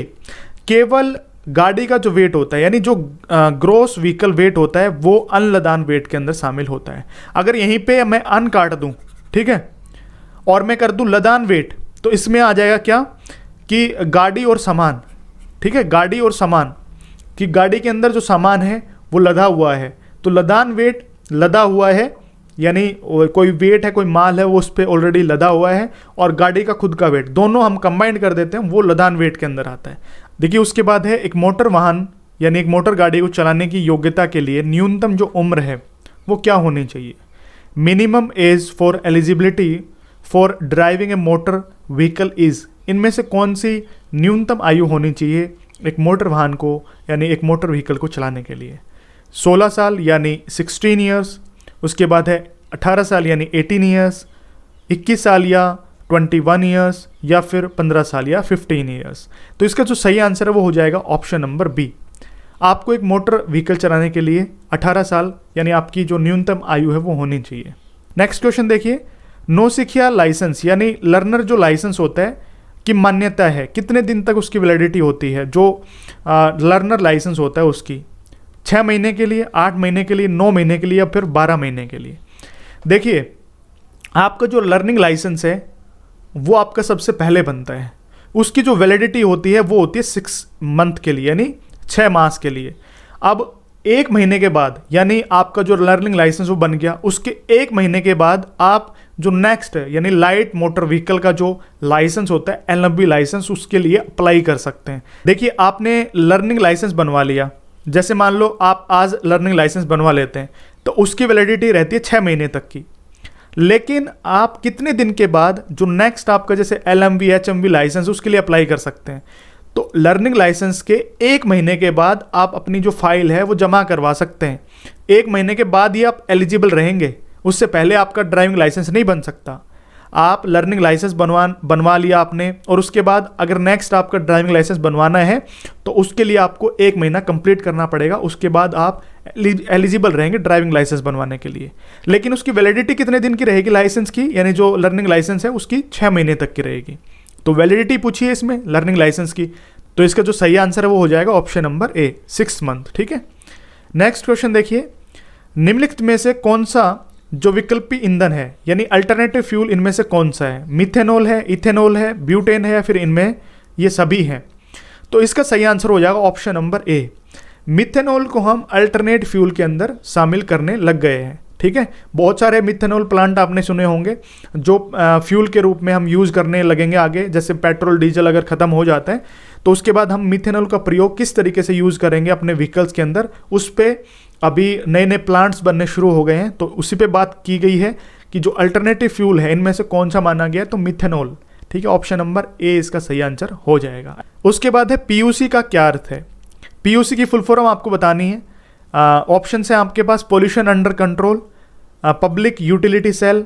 केवल गाड़ी का जो वेट होता है यानी जो ग्रॉस व्हीकल वेट होता है वो अनलदान वेट के अंदर शामिल होता है। अगर यहीं पे मैं अन काट दूं, ठीक है, और मैं कर दूं लदान वेट, तो इसमें आ जाएगा क्या कि गाड़ी और सामान। ठीक है, गाड़ी और सामान कि गाड़ी के अंदर जो सामान है वो लदा हुआ है, तो लदान वेट लदा हुआ है यानी कोई वेट है, कोई माल है वो उस पर ऑलरेडी लदा हुआ है, और गाड़ी का खुद का वेट, दोनों हम कंबाइन कर देते हैं, वो लदान वेट के अंदर आता है। देखिए उसके बाद है एक मोटर वाहन यानी एक मोटर गाड़ी को चलाने की योग्यता के लिए न्यूनतम जो उम्र है वो क्या होनी चाहिए? Minimum age for eligibility for driving A motor vehicle is, इनमें से कौन सी न्यूनतम आयु होनी चाहिए एक मोटर वाहन को यानी एक मोटर व्हीकल को चलाने के लिए? 16 साल यानी 16 ईयर्स, उसके बाद है 18 साल यानी 18 ईयर्स, 21 साल या 21 ईयर्स, या फिर 15 साल या 15 ईयर्स। तो इसका जो सही आंसर है वो हो जाएगा ऑप्शन नंबर बी। आपको एक मोटर व्हीकल चलाने के लिए 18 साल यानी आपकी जो न्यूनतम आयु है वो होनी चाहिए। नेक्स्ट क्वेश्चन देखिए, नौसिखिया लाइसेंस यानी लर्नर जो लाइसेंस होता है की मान्यता है, कितने दिन तक उसकी वैलिडिटी होती है? जो लर्नर लाइसेंस होता है उसकी 6 महीने के लिए, 8 महीने के लिए, 9 महीने के लिए, या फिर 12 महीने के लिए? देखिए आपका जो लर्निंग लाइसेंस है वो आपका सबसे पहले बनता है, उसकी जो वैलिडिटी होती है वो होती है 6 मंथ के लिए यानी 6 मास के लिए। अब 1 महीने के बाद यानी आपका जो लर्निंग लाइसेंस वो बन गया, उसके 1 महीने के बाद आप जो नेक्स्ट है यानी लाइट मोटर व्हीकल का जो लाइसेंस होता है LMV लाइसेंस, उसके लिए अप्लाई कर सकते हैं। देखिए आपने लर्निंग लाइसेंस बनवा लिया, जैसे मान लो आप आज लर्निंग लाइसेंस बनवा लेते हैं तो उसकी वैलिडिटी रहती है 6 महीने तक की। लेकिन आप कितने दिन के बाद जो नेक्स्ट आपका जैसे LMV HMV लाइसेंस उसके लिए अप्लाई कर सकते हैं? तो लर्निंग लाइसेंस के 1 महीने के बाद आप अपनी जो फाइल है वो जमा करवा सकते हैं। 1 महीने के बाद ही आप एलिजिबल रहेंगे, उससे पहले आपका ड्राइविंग लाइसेंस नहीं बन सकता। आप लर्निंग लाइसेंस बनवा लिया आपने, और उसके बाद अगर नेक्स्ट आपका ड्राइविंग लाइसेंस बनवाना है तो उसके लिए आपको 1 महीना कंप्लीट करना पड़ेगा, उसके बाद आप एलिजिबल रहेंगे ड्राइविंग लाइसेंस बनवाने के लिए। लेकिन उसकी वैलिडिटी कितने दिन की रहेगी लाइसेंस की, यानी जो लर्निंग लाइसेंस है उसकी 6 महीने तक की रहेगी। तो वैलिडिटी पूछी है इसमें लर्निंग लाइसेंस की, तो इसका जो सही आंसर है वो हो जाएगा ऑप्शन नंबर ए, 6 मंथ। ठीक है, नेक्स्ट क्वेश्चन देखिए, निम्नलिखित में से कौन सा जो विकल्पी ईंधन है यानी अल्टरनेटिव फ्यूल इनमें से कौन सा है? मिथेनॉल है, इथेनॉल है, ब्यूटेन है, या फिर इनमें ये सभी हैं? तो इसका सही आंसर हो जाएगा ऑप्शन नंबर ए। मिथेनॉल को हम अल्टरनेट फ्यूल के अंदर शामिल करने लग गए हैं। ठीक है, बहुत सारे मिथेनॉल प्लांट आपने सुने होंगे जो फ्यूल के रूप में हम यूज़ करने लगेंगे आगे। जैसे पेट्रोल डीजल अगर ख़त्म हो जाता है तो उसके बाद हम मिथेनॉल का प्रयोग किस तरीके से यूज़ करेंगे अपने व्हीकल्स के अंदर, उस पर अभी नए नए प्लांट्स बनने शुरू हो गए हैं। तो उसी पे बात की गई है कि जो अल्टरनेटिव फ्यूल है इनमें से कौन सा माना गया है, तो मिथेनॉल। ठीक है, ऑप्शन नंबर ए इसका सही आंसर हो जाएगा। उसके बाद है PUC का क्या अर्थ है? PUC की फुल फॉर्म आपको बतानी है। ऑप्शन है आपके पास pollution under control, public utility cell,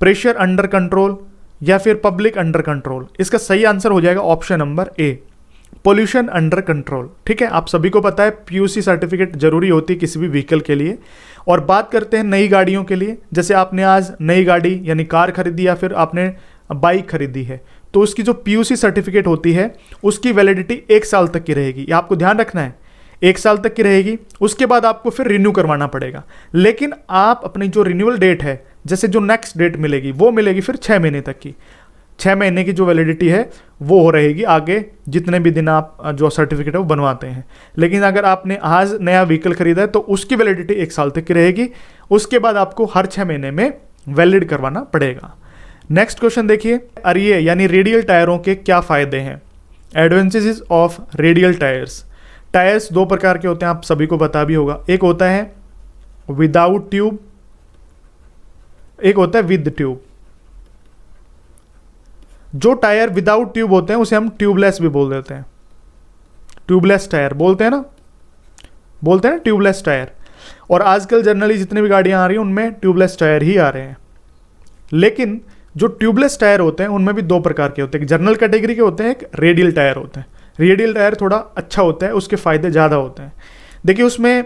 pressure under control, या फिर पब्लिक अंडर कंट्रोल। इसका सही आंसर हो जाएगा option number A, pollution under control. ठीक है, आप सभी को पता है PUC सर्टिफिकेट जरूरी होती है किसी भी व्हीकल के लिए। और बात करते हैं नई गाड़ियों के लिए, जैसे आपने आज नई गाड़ी यानी कार खरीदी या फिर आपने बाइक खरीदी है, तो उसकी जो PUC सर्टिफिकेट होती है उसकी वैलिडिटी 1 साल तक की रहेगी। ये आपको ध्यान रखना है, 1 साल तक की रहेगी। उसके बाद आपको फिर रिन्यू करवाना पड़ेगा। लेकिन आप अपनी जो रिन्यूअल डेट है, जैसे जो नेक्स्ट डेट मिलेगी वो मिलेगी फिर 6 महीने तक की। 6 महीने की जो वैलिडिटी है वो हो रहेगी आगे जितने भी दिन आप जो सर्टिफिकेट है वो बनवाते हैं। लेकिन अगर आपने आज नया व्हीकल खरीदा है तो उसकी वैलिडिटी 1 साल तक की रहेगी। उसके बाद आपको हर 6 महीने में वैलिड करवाना पड़ेगा। नेक्स्ट क्वेश्चन देखिए, अरिये यानी रेडियल टायरों के क्या फायदे हैं? Advantages of radial tyres. Tyres दो प्रकार के होते हैं, आप सभी को पता भी होगा। एक होता है विदाउट ट्यूब, एक होता है विद ट्यूब। जो टायर विदाउट ट्यूब होते हैं उसे हम ट्यूबलेस भी बोल देते हैं। ट्यूबलेस टायर बोलते हैं ना, ट्यूबलेस टायर। और आजकल जनरली जितनी भी गाड़ियां आ रही हैं उनमें ट्यूबलेस टायर ही आ रहे हैं। लेकिन जो ट्यूबलेस टायर होते हैं उनमें भी दो प्रकार के होते हैं, एक जनरल कैटेगरी के होते हैं, एक रेडियल टायर होते हैं। रेडियल टायर थोड़ा अच्छा होता है, उसके फायदे ज़्यादा होते हैं। देखिए उसमें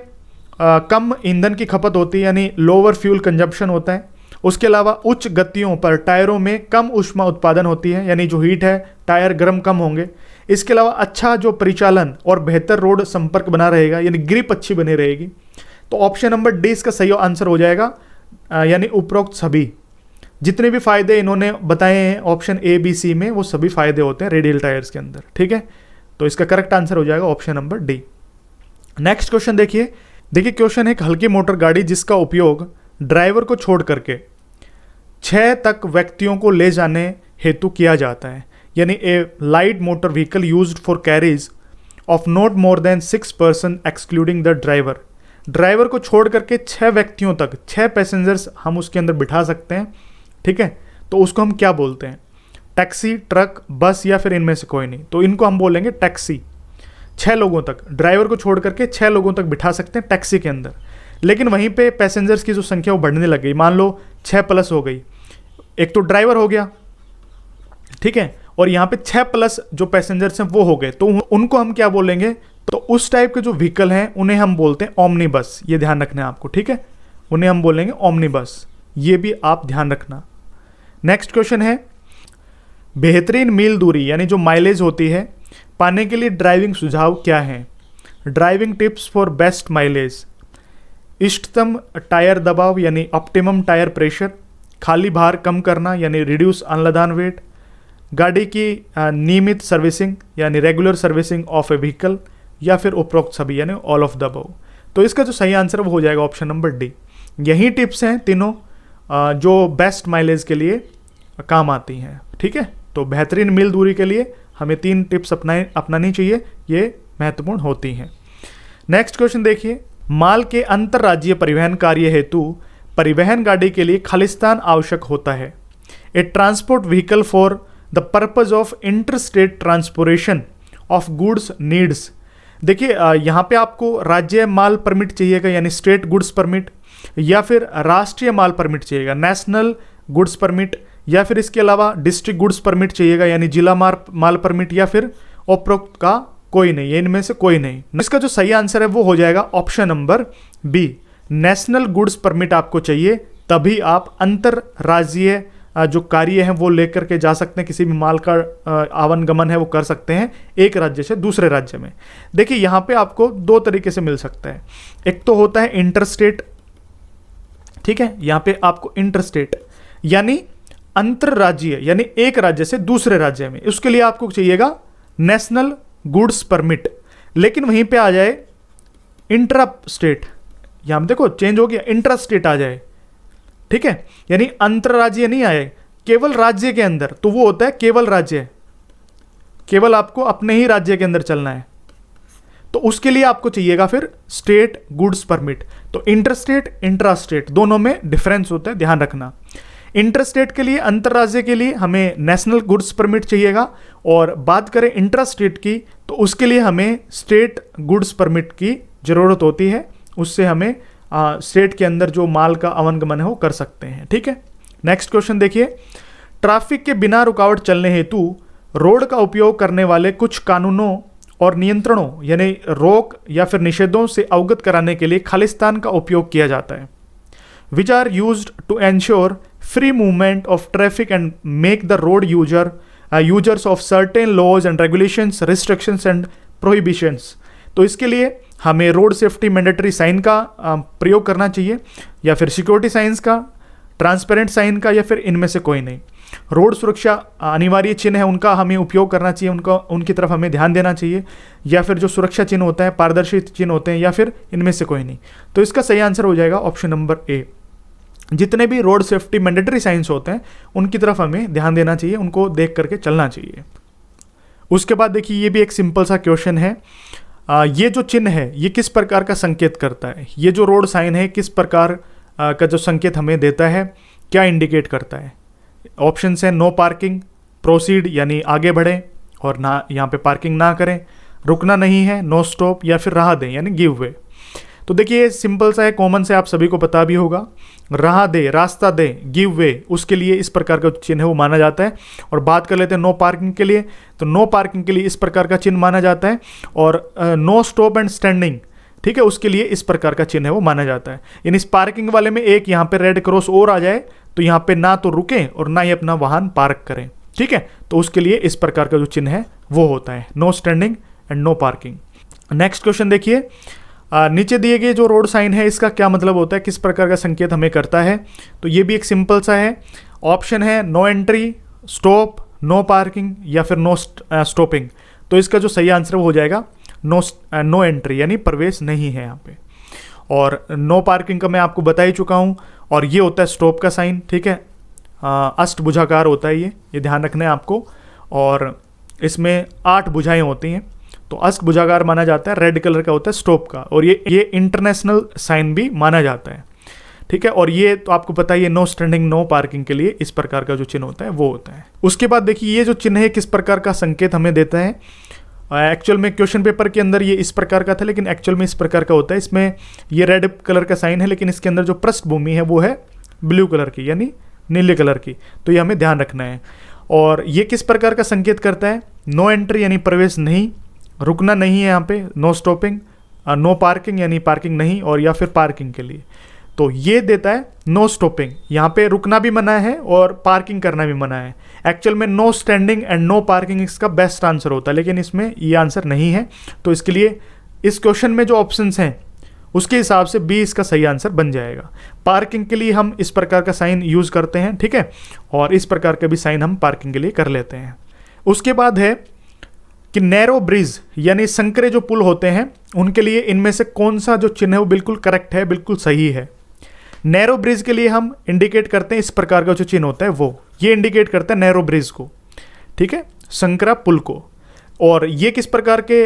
कम ईंधन की खपत होती है, यानी लोअर फ्यूल कंजप्शन होता है। उसके अलावा उच्च गतियों पर टायरों में कम ऊष्मा उत्पादन होती है, यानी जो हीट है टायर गर्म कम होंगे। इसके अलावा अच्छा जो परिचालन और बेहतर रोड संपर्क बना रहेगा, यानी ग्रिप अच्छी बनी रहेगी। तो ऑप्शन नंबर डी इसका सही आंसर हो जाएगा, यानी उपरोक्त सभी जितने भी फायदे इन्होंने बताए हैं ऑप्शन ए बी सी में, वो सभी फायदे होते हैं रेडियल टायर्स के अंदर। ठीक है, तो इसका करेक्ट आंसर हो जाएगा option number D. Next question देखिए क्वेश्चन है एक हल्की मोटर गाड़ी जिसका उपयोग ड्राइवर को छोड़ करके 6 तक व्यक्तियों को ले जाने हेतु किया जाता है, यानी a light motor vehicle used for carriage of not more than 6 person excluding the driver. Driver को छोड़ करके 6 व्यक्तियों तक, 6 पैसेंजर्स हम उसके अंदर बिठा सकते हैं। ठीक है, तो उसको हम क्या बोलते हैं? टैक्सी, ट्रक, बस या फिर इनमें से कोई नहीं। तो इनको हम बोलेंगे टैक्सी। 6 लोगों तक, ड्राइवर को छोड़ करके 6 लोगों तक बिठा सकते हैं टैक्सी के अंदर। लेकिन वहीं पे पैसेंजर्स की जो संख्या वो बढ़ने लग गई, मान लो 6 प्लस हो गई, एक तो ड्राइवर हो गया, ठीक है, और यहाँ पे 6 प्लस जो पैसेंजर्स हैं वो हो गए, तो उनको हम क्या बोलेंगे? तो उस टाइप के जो व्हीकल हैं उन्हें हम बोलते हैं ओमनी बस। ये ध्यान रखना है आपको, ठीक है, उन्हें हम बोलेंगे ओमनी बस, ये भी आप ध्यान रखना। नेक्स्ट क्वेश्चन है बेहतरीन मील दूरी यानी जो माइलेज होती है पाने के लिए ड्राइविंग सुझाव क्या हैं? Driving tips for best mileage. इष्टतम टायर दबाव यानी ऑप्टिमम टायर प्रेशर। खाली भार कम करना यानी रिड्यूस अनलदान वेट। गाड़ी की नियमित सर्विसिंग यानी regular servicing of A vehicle, या फिर उपरोक्त सभी यानी ऑल ऑफ द अबव। तो इसका जो सही आंसर वो हो जाएगा ऑप्शन नंबर डी। यही टिप्स हैं तीनों जो बेस्ट माइलेज के लिए काम आती हैं। ठीक है, तो बेहतरीन मील दूरी के लिए हमें 3 टिप्स अपनानी चाहिए, ये महत्वपूर्ण होती हैं। नेक्स्ट क्वेश्चन देखिए, माल के अंतर्राज्यीय परिवहन कार्य हेतु परिवहन गाड़ी के लिए खालिस्तान आवश्यक होता है। A transport vehicle for the purpose of interstate transportation of goods needs. देखिए यहाँ पे आपको राज्य माल परमिट चाहिएगा यानी स्टेट गुड्स परमिट, या फिर राष्ट्रीय माल परमिट चाहिएगा नेशनल गुड्स परमिट, या फिर इसके अलावा डिस्ट्रिक्ट गुड्स परमिट चाहिएगा यानी जिला माल परमिट, या फिर उपरोक्त का कोई नहीं, इनमें से कोई नहीं। इसका जो सही आंसर है वो हो जाएगा option number B, national goods permit आपको चाहिए, तभी आप अंतरराज्यीय जो कार्य हैं वो लेकर के जा सकते हैं, किसी भी माल का आवागमन है वो कर सकते हैं एक राज्य से दूसरे राज्य में। देखिए यहाँ पे आपको 2 तरीके से मिल सकता है, एक तो होता है इंटरस्टेट, ठीक है, यहाँ पे आपको इंटरस्टेट यानी अंतरराज्यीय यानी एक राज्य से दूसरे राज्य में, उसके लिए आपको चाहिएगा नेशनल गुड्स परमिट। लेकिन वहीं पे आ जाए इंट्रा स्टेट, यहां देखो चेंज हो गया, इंट्रा स्टेट आ जाए, ठीक है, यानी अंतरराज्यीय नहीं आए, केवल राज्य के अंदर, तो वो होता है केवल राज्य, केवल आपको अपने ही राज्य के अंदर चलना है, तो उसके लिए आपको चाहिएगा फिर स्टेट गुड्स परमिट। तो इंटरस्टेट इंट्रा स्टेट दोनों में डिफरेंस होता है, ध्यान रखना। इंटरस्टेट के लिए, अंतरराज्य के लिए हमें नेशनल गुड्स परमिट चाहिएगा, और बात करें इंट्रास्टेट की तो उसके लिए हमें स्टेट गुड्स परमिट की ज़रूरत होती है, उससे हमें स्टेट के अंदर जो माल का आवागमन है वो कर सकते हैं। ठीक है, नेक्स्ट क्वेश्चन देखिए, ट्रैफिक के बिना रुकावट चलने हेतु रोड का उपयोग करने वाले कुछ कानूनों और नियंत्रणों यानी रोक या फिर निषेधों से अवगत कराने के लिए खालिस्तान का उपयोग किया जाता है, which are used to ensure free movement of traffic and make the road users of certain laws and regulations, restrictions and prohibitions। तो इसके लिए हमें रोड सेफ्टी मैंडेटरी साइन का प्रयोग करना चाहिए, या फिर सिक्योरिटी साइंस का, ट्रांसपेरेंट साइन का, या फिर इनमें से कोई नहीं। रोड सुरक्षा अनिवार्य चिन्ह है उनका हमें उपयोग करना चाहिए, उनकी तरफ हमें ध्यान देना चाहिए, या फिर जो सुरक्षा चिन्ह होता है, पारदर्शी चिन्ह होते हैं, या फिर इनमें से कोई नहीं। तो इसका सही आंसर हो जाएगा ऑप्शन नंबर ए, जितने भी रोड सेफ्टी मैंडेटरी साइंस होते हैं उनकी तरफ हमें ध्यान देना चाहिए, उनको देख करके चलना चाहिए। उसके बाद देखिए ये भी एक सिंपल सा क्वेश्चन है, ये जो चिन्ह है ये किस प्रकार का संकेत करता है, ये जो रोड साइन है किस प्रकार का जो संकेत हमें देता है, क्या इंडिकेट करता है। ऑप्शन है नो पार्किंग, प्रोसीड यानी आगे बढ़ें और ना यहाँ पे पार्किंग ना करें, रुकना नहीं है नो स्टॉप, या फिर राह दें यानी गिव वे। तो देखिए सिंपल सा है, कॉमन से आप सभी को पता भी होगा, राह दे, रास्ता दे, गिव वे, उसके लिए इस प्रकार का चिन्ह है वो माना जाता है। और बात कर लेते हैं नो पार्किंग के लिए, तो नो पार्किंग के लिए इस प्रकार का चिन्ह माना जाता है। और नो स्टॉप एंड स्टैंडिंग, ठीक है, उसके लिए इस प्रकार का चिन्ह है वो माना जाता है। यानी इस पार्किंग वाले में एक यहाँ पे रेड क्रॉस और आ जाए तो यहाँ पे ना तो रुकें और ना ही अपना वाहन पार्क करें, ठीक है, तो उसके लिए इस प्रकार का जो चिन्ह है वो होता है, no standing and no parking. Next question देखिए, नीचे दिए गए जो रोड साइन है इसका क्या मतलब होता है, किस प्रकार का संकेत हमें करता है। तो ये भी एक सिंपल सा है, ऑप्शन है no entry, stop, no parking या फिर नो स्टॉपिंग। तो इसका जो सही आंसर वो हो जाएगा नो एंट्री, यानी प्रवेश नहीं है यहाँ पे। और नो पार्किंग का मैं आपको बता ही चुका हूँ। और ये होता है स्टॉप का साइन, ठीक है, अष्टभुजाकार होता है ये ध्यान रखना है आपको। और इसमें 8 भुजाएं होती हैं, तो अष्टभुजाकार माना जाता है, रेड कलर का होता है स्टॉप का। और ये इंटरनेशनल साइन भी माना जाता है, ठीक है। और ये तो आपको पता है, ये नो स्टैंडिंग नो पार्किंग के लिए इस प्रकार का जो चिन्ह होता है वो होता है। उसके बाद देखिए ये जो चिन्ह है किस प्रकार का संकेत हमें देता है। एक्चुअल में क्वेश्चन पेपर के अंदर ये इस प्रकार का था, लेकिन एक्चुअल में इस प्रकार का होता है। इसमें ये रेड कलर का साइन है, लेकिन इसके अंदर जो पृष्ठभूमि है वो है ब्लू कलर की, यानी नीले कलर की, तो ये हमें ध्यान रखना है। और ये किस प्रकार का संकेत करता है, नो एंट्री यानी प्रवेश नहीं, रुकना नहीं है यहाँ पे, नो स्टॉपिंग, नो पार्किंग यानी पार्किंग नहीं, और या फिर पार्किंग के लिए तो ये देता है नो स्टॉपिंग, यहाँ पे रुकना भी मना है और पार्किंग करना भी मना है। एक्चुअल में no standing and no parking इसका बेस्ट आंसर होता है, लेकिन इसमें ये आंसर नहीं है। तो इसके लिए इस क्वेश्चन में जो ऑप्शंस हैं उसके हिसाब से बी इसका सही आंसर बन जाएगा। पार्किंग के लिए हम इस प्रकार का साइन यूज़ करते हैं, ठीक है, और इस प्रकार का भी साइन हम पार्किंग के लिए कर लेते हैं। उसके बाद है कि नैरो ब्रिज यानी संकरे जो पुल होते हैं उनके लिए इनमें से कौन सा जो चिन्ह है वो बिल्कुल करेक्ट है, बिल्कुल सही है। नैरो ब्रिज के लिए हम इंडिकेट करते हैं इस प्रकार का जो चिन्ह होता है वो, ये इंडिकेट करता है नैरो ब्रिज को, ठीक है, संकरा पुल को। और ये किस प्रकार के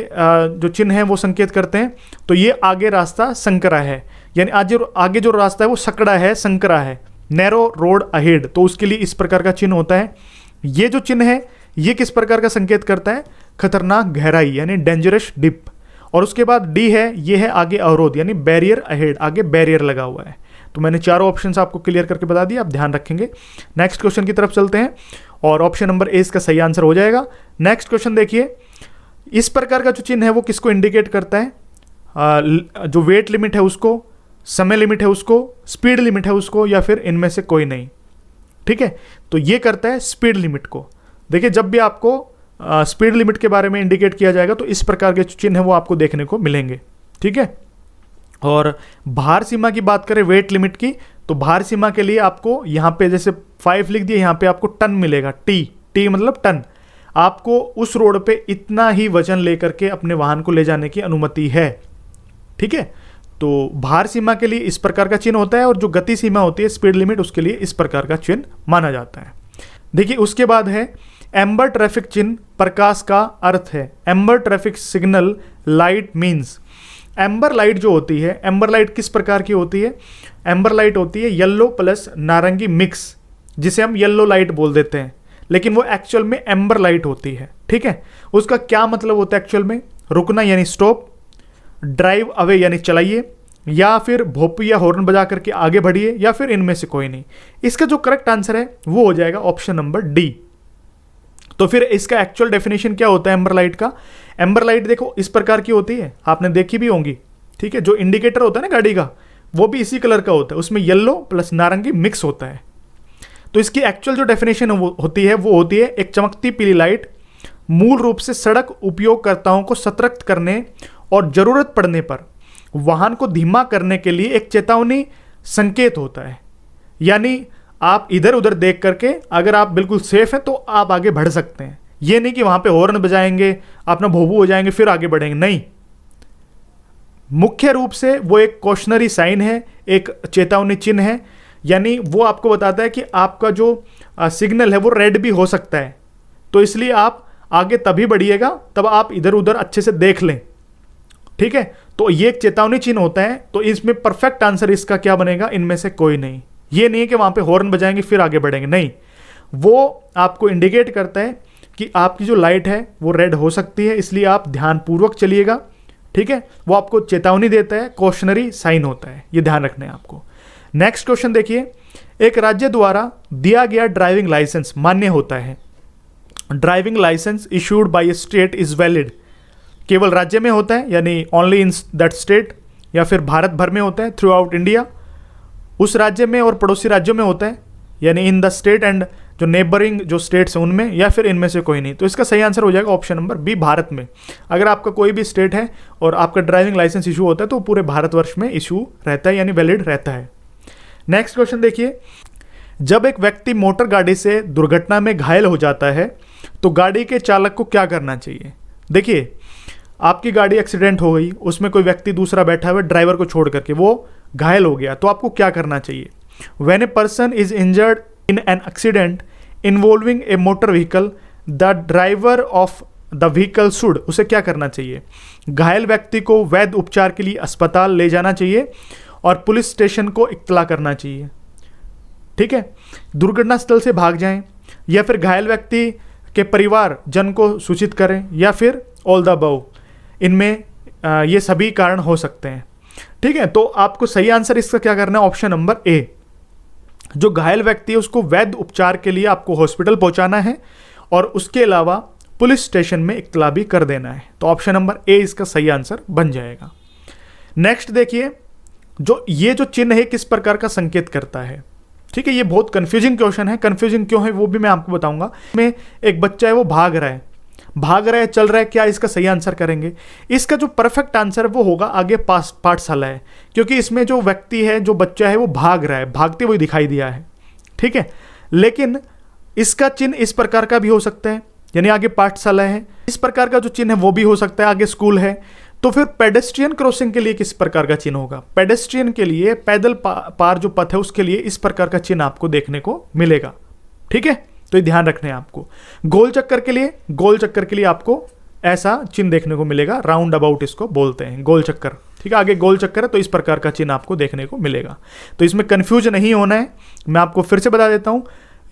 जो चिन्ह हैं वो संकेत करते हैं, तो ये आगे रास्ता संकरा है, यानी आगे जो रास्ता है वो सकड़ा है, संकरा है, नैरो रोड अहेड, तो उसके लिए इस प्रकार का चिन्ह होता है। ये जो चिन्ह है ये किस प्रकार का संकेत करता है, खतरनाक गहराई यानी डेंजरस डिप। और उसके बाद डी है, ये है आगे अवरोध यानी बैरियर अहेड, आगे बैरियर लगा हुआ है। तो मैंने चारों ऑप्शंस आपको क्लियर करके बता दिया, आप ध्यान रखेंगे। नेक्स्ट क्वेश्चन की तरफ चलते हैं और ऑप्शन नंबर ए इसका सही आंसर हो जाएगा। नेक्स्ट क्वेश्चन देखिए, इस प्रकार का जो चिन्ह है वो किसको इंडिकेट करता है, जो वेट लिमिट है उसको, समय लिमिट है उसको, स्पीड लिमिट है उसको, या फिर इनमें से कोई नहीं, ठीक है। तो ये करता है स्पीड लिमिट को। देखिए जब भी आपको स्पीड लिमिट के बारे में इंडिकेट किया जाएगा तो इस प्रकार के चिन्ह है वो आपको देखने को मिलेंगे, ठीक है। और भार सीमा की बात करें वेट लिमिट की, तो भार सीमा के लिए आपको यहाँ पे जैसे 5 लिख दिया, यहाँ पे आपको टन मिलेगा, टी मतलब टन। आपको उस रोड पे इतना ही वजन लेकर के अपने वाहन को ले जाने की अनुमति है, ठीक है। तो भार सीमा के लिए इस प्रकार का चिन्ह होता है, और जो गति सीमा होती है स्पीड लिमिट उसके लिए इस प्रकार का चिन्ह माना जाता है। देखिए उसके बाद है एम्बर ट्रैफिक चिन्ह, प्रकाश का अर्थ है। Amber traffic signal light means, amber light जो होती है, एम्बर लाइट किस प्रकार की होती है, एम्बर लाइट होती है येलो प्लस नारंगी मिक्स, जिसे हम येलो लाइट बोल देते हैं, लेकिन वो एक्चुअल में एम्बर लाइट होती है, ठीक है। उसका क्या मतलब होता है एक्चुअल में, रुकना यानी स्टॉप, ड्राइव अवे यानी चलाइए, या फिर भोपी या हॉर्न बजा करके आगे बढ़िए, या फिर इनमें से कोई नहीं। इसका जो करेक्ट आंसर है वो हो जाएगा ऑप्शन नंबर डी। तो फिर इसका एक्चुअल डेफिनेशन क्या होता है एम्बर लाइट का, एम्बर लाइट देखो इस प्रकार की होती है, आपने देखी भी होंगी, ठीक है। जो इंडिकेटर होता है ना गाड़ी का वो भी इसी कलर का होता है, उसमें येलो प्लस नारंगी मिक्स होता है। तो इसकी एक्चुअल जो डेफिनेशन होती है वो होती है एक चमकती पीली लाइट, मूल रूप से सड़क उपयोगकर्ताओं को सतर्क करने और जरूरत पड़ने पर वाहन को धीमा करने के लिए एक चेतावनी संकेत होता है। यानी आप इधर उधर देख करके अगर आप बिल्कुल सेफ हैं तो आप आगे बढ़ सकते हैं, ये नहीं कि वहां पे हॉर्न बजाएंगे, अपना भोबू हो जाएंगे फिर आगे बढ़ेंगे, नहीं। मुख्य रूप से वो एक कॉशनरी साइन है, एक चेतावनी चिन्ह है। यानी वो आपको बताता है कि आपका जो सिग्नल है वो रेड भी हो सकता है, तो इसलिए आप आगे तभी बढ़िएगा तब आप इधर उधर अच्छे से देख लें। ठीक है, तो ये एक चेतावनी चिन्ह होता है। तो इसमें परफेक्ट आंसर इसका क्या बनेगा, इनमें से कोई नहीं। ये नहीं है कि वहां पे हॉर्न बजाएंगे फिर आगे बढ़ेंगे, नहीं, वो आपको इंडिकेट करता है कि आपकी जो लाइट है वो रेड हो सकती है, इसलिए आप ध्यानपूर्वक चलिएगा। ठीक है, वो आपको चेतावनी देता है, कॉशनरी साइन होता है, ये ध्यान रखना है आपको। नेक्स्ट क्वेश्चन देखिए, एक राज्य द्वारा दिया गया ड्राइविंग लाइसेंस मान्य होता है। Driving licence issued by a state is valid, केवल राज्य में होता है यानी ओनली इन दैट स्टेट, या फिर भारत भर में होता है थ्रू आउट इंडिया, उस राज्य में और पड़ोसी राज्यों में होता है यानी इन द स्टेट एंड जो नेबरिंग जो स्टेट्स हैं उनमें, या फिर इनमें से कोई नहीं। तो इसका सही आंसर हो जाएगा ऑप्शन नंबर बी, भारत में। अगर आपका कोई भी स्टेट है और आपका ड्राइविंग लाइसेंस इशू होता है तो पूरे भारतवर्ष में इशू रहता है यानी वैलिड रहता है। नेक्स्ट क्वेश्चन देखिए, जब एक व्यक्ति मोटर गाड़ी से दुर्घटना में घायल हो जाता है तो गाड़ी के चालक को क्या करना चाहिए। देखिए, आपकी गाड़ी एक्सीडेंट हो गई, उसमें कोई व्यक्ति दूसरा बैठा हुआ ड्राइवर को छोड़ करके वो घायल हो गया, तो आपको क्या करना चाहिए। When a person is injured in an accident involving A motor vehicle, the driver of the vehicle should, उसे क्या करना चाहिए, घायल व्यक्ति को वैध उपचार के लिए अस्पताल ले जाना चाहिए और पुलिस स्टेशन को इत्तला करना चाहिए। ठीक है, दुर्घटना स्थल से भाग जाएं, या फिर घायल व्यक्ति के परिवार जन को सूचित करें, या फिर ऑल द अबव, इनमें ये सभी कारण हो सकते हैं। ठीक है, तो आपको सही आंसर इसका क्या करना है, ऑप्शन नंबर ए, जो घायल व्यक्ति है उसको वैध उपचार के लिए आपको हॉस्पिटल पहुंचाना है और उसके अलावा पुलिस स्टेशन में इत्तला भी कर देना है। तो ऑप्शन नंबर ए इसका सही आंसर बन जाएगा। नेक्स्ट देखिए, ये जो चिन्ह है किस प्रकार का संकेत करता है। ठीक है, ये बहुत कंफ्यूजिंग क्वेश्चन है। कंफ्यूजिंग क्यों है वो भी मैं आपको बताऊंगा। में एक बच्चा है वो भाग रहा है, चल रहा है, क्या इसका सही आंसर करेंगे। इसका जो परफेक्ट आंसर है वो होगा आगे पाठशाला है, क्योंकि इसमें जो व्यक्ति है, जो बच्चा है वो भाग रहा है, भागते हुए दिखाई दिया है। ठीक है, लेकिन इसका चिन्ह इस प्रकार का भी हो सकता है, यानी आगे पाठशाला है, इस प्रकार का जो चिन्ह है वो भी हो सकता है, आगे स्कूल है। तो फिर पेडेस्ट्रियन क्रॉसिंग के लिए किस प्रकार का चिन्ह होगा। पेडेस्ट्रियन के लिए पैदल पार जो पथ है उसके लिए इस प्रकार का चिन्ह आपको देखने को मिलेगा। ठीक है, तो ये ध्यान रखना है आपको। गोल चक्कर के लिए आपको ऐसा चिन्ह देखने को मिलेगा, राउंड अबाउट इसको बोलते हैं, गोल चक्कर। ठीक है, आगे गोल चक्कर है तो इस प्रकार का चिन्ह आपको देखने को मिलेगा। तो इसमें कंफ्यूज नहीं होना है। मैं आपको फिर से बता देता हूं,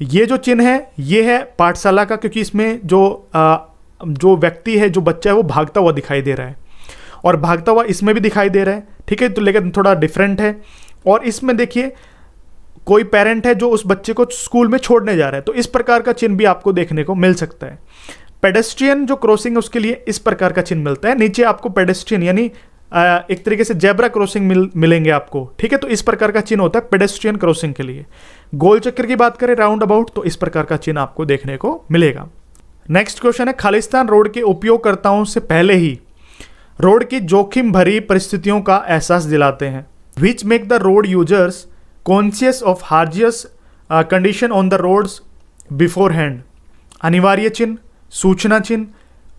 ये जो चिन्ह है ये है पाठशाला का, क्योंकि इसमें जो व्यक्ति है, जो बच्चा है वो भागता हुआ दिखाई दे रहा है, और भागता हुआ इसमें भी दिखाई दे रहा है। ठीक है, तो लेकिन थोड़ा डिफरेंट है। और इसमें देखिए कोई पेरेंट है जो उस बच्चे को स्कूल में छोड़ने जा रहा है, तो इस प्रकार का चिन्ह भी आपको देखने को मिल सकता है। पेडेस्ट्रियन जो क्रॉसिंग है उसके लिए इस प्रकार का चिन्ह मिलता है, नीचे आपको पेडेस्ट्रियन यानी एक तरीके से जेब्रा क्रॉसिंग मिलेंगे आपको। ठीक है, तो इस प्रकार का चिन्ह होता है पेडेस्ट्रियन क्रॉसिंग के लिए। गोल चक्कर की बात करें, राउंड अबाउट, तो इस प्रकार का चिन्ह आपको देखने को मिलेगा। नेक्स्ट क्वेश्चन है, खालिस्तान रोड के उपयोगकर्ताओं से पहले ही रोड की जोखिम भरी परिस्थितियों का एहसास दिलाते हैं। Which make the road users conscious of hazardous condition on the roads beforehand. अनिवार्य चिन्ह, सूचना चिन्ह,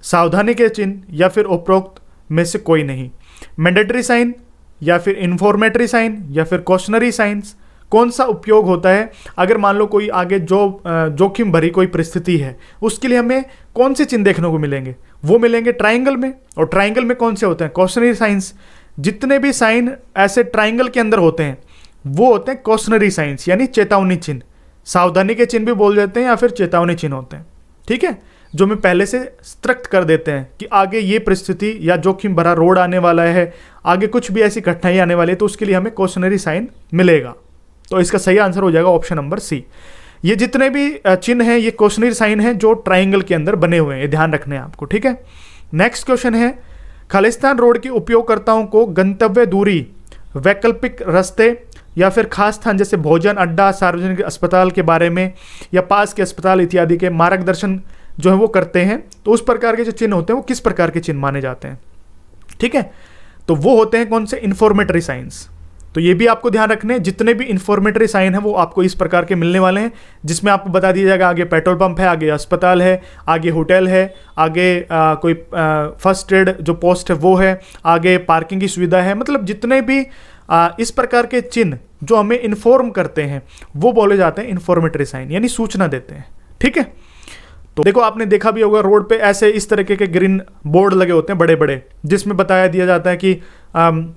सावधानी के चिन्ह, या फिर उपरोक्त में से कोई नहीं। मैंडेटरी साइन, या फिर इंफॉर्मेटरी साइन, या फिर कॉशनरी साइंस, कौन सा उपयोग होता है अगर मान लो कोई आगे जोखिम भरी कोई परिस्थिति है, उसके लिए हमें कौन से चिन्ह देखने को मिलेंगे। वो मिलेंगे ट्राइंगल में, और ट्राइंगल में कौन से होते हैं, कॉशनरी साइंस। जितने भी साइन ऐसे ट्राइंगल के अंदर होते हैं वो होते हैं कॉशनरी साइंस, यानी चेतावनी चिन्ह। सावधानी के चिन्ह भी बोल देते हैं या फिर चेतावनी चिन्ह होते हैं। ठीक है, जो मैं पहले से सतर्क कर देते हैं कि आगे ये परिस्थिति या जोखिम भरा रोड आने वाला है, आगे कुछ भी ऐसी घटनाएं आने वाली है, तो उसके लिए हमें कॉशनरी साइन मिलेगा। तो इसका सही आंसर हो जाएगा ऑप्शन नंबर सी। ये जितने भी चिन्ह हैं ये कॉशनरी साइन हैं जो ट्राइंगल के अंदर बने हुए हैं, ये ध्यान रखना है आपको। ठीक है, नेक्स्ट क्वेश्चन है, खालिस्तान रोड के उपयोगकर्ताओं को गंतव्य दूरी, वैकल्पिक रास्ते, या फिर खास स्थान जैसे भोजन अड्डा, सार्वजनिक अस्पताल के बारे में, या पास के अस्पताल इत्यादि के मार्गदर्शन जो है वो करते हैं, तो उस प्रकार के जो चिन्ह होते हैं वो किस प्रकार के चिन्ह माने जाते हैं। ठीक है, तो वो होते हैं कौन से, इंफॉर्मेटरी साइंस। तो ये भी आपको ध्यान रखने हैं, जितने भी इंफॉर्मेटरी साइन है वो आपको इस प्रकार के मिलने वाले हैं, जिसमें आपको बता दिया जाएगा आगे पेट्रोल पंप है, आगे अस्पताल है, आगे होटल है, आगे कोई फर्स्ट एड जो पोस्ट है वो है, आगे पार्किंग की सुविधा है। मतलब जितने भी इस प्रकार के चिन्ह जो हमें इन्फॉर्म करते हैं वो बोले जाते हैं इन्फॉर्मेटरी साइन, यानी सूचना देते हैं। ठीक है, तो देखो आपने देखा भी होगा रोड पे ऐसे इस तरीके के ग्रीन बोर्ड लगे होते हैं बड़े बड़े, जिसमें बताया दिया जाता है कि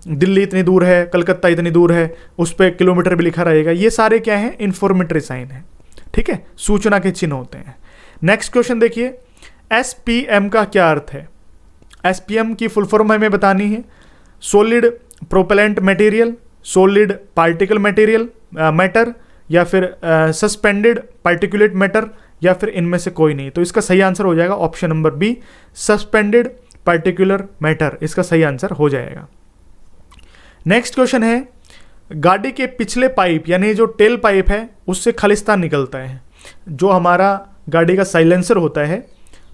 दिल्ली इतनी दूर है, कलकत्ता इतनी दूर है, उस पर किलोमीटर भी लिखा रहेगा। ये सारे क्या है, इन्फॉर्मेटरी साइन है। ठीक है, सूचना के चिन्ह होते हैं। नेक्स्ट क्वेश्चन देखिए, SPM का क्या अर्थ है? SPM की फुल फॉर्म हमें बतानी है। Solid propellant material, solid particle material matter, या फिर सस्पेंडेड पार्टिकुलेट मैटर, या फिर इनमें से कोई नहीं। तो इसका सही आंसर हो जाएगा option number B, suspended particular matter, इसका सही आंसर हो जाएगा। नेक्स्ट क्वेश्चन है, गाड़ी के पिछले पाइप यानी जो टेल पाइप है उससे खालिस्तान निकलता है। जो हमारा गाड़ी का साइलेंसर होता है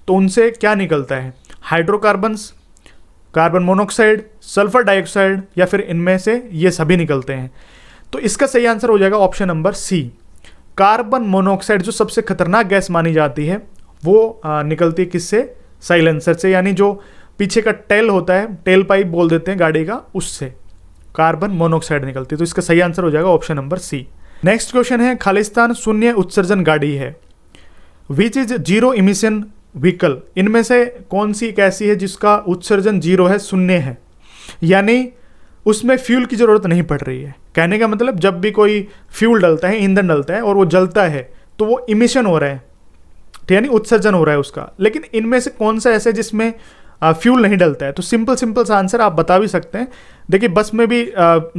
तो उनसे क्या निकलता है? Hydrocarbons, carbon monoxide, sulphur dioxide, या फिर इनमें से ये सभी निकलते हैं। तो इसका सही आंसर हो जाएगा option number C, carbon monoxide, जो सबसे खतरनाक गैस मानी जाती है वो निकलती है किससे? साइलेंसर से, यानी जो पीछे का टेल होता है, टेल पाइप बोल देते हैं गाड़ी का, उससे कार्बन मोनोऑक्साइड निकलती है। तो इसका सही आंसर हो जाएगा option number C. Next question है, खालिस्तान शून्य उत्सर्जन गाड़ी है, which is zero emission vehicle. इनमें से कौन सी एक ऐसी है जिसका उत्सर्जन जीरो है, शून्य है, यानी उसमें फ्यूल की जरूरत नहीं पड़ रही है। कहने का मतलब जब भी कोई फ्यूल डलता है, ईंधन डलता है और वो जलता है तो वो इमिशन हो रहा है, यानी उत्सर्जन हो रहा है उसका। लेकिन इनमें से कौन सा ऐसा है जिसमें फ्यूल नहीं डलता है? तो सिंपल सा आंसर आप बता भी सकते हैं। देखिए बस में भी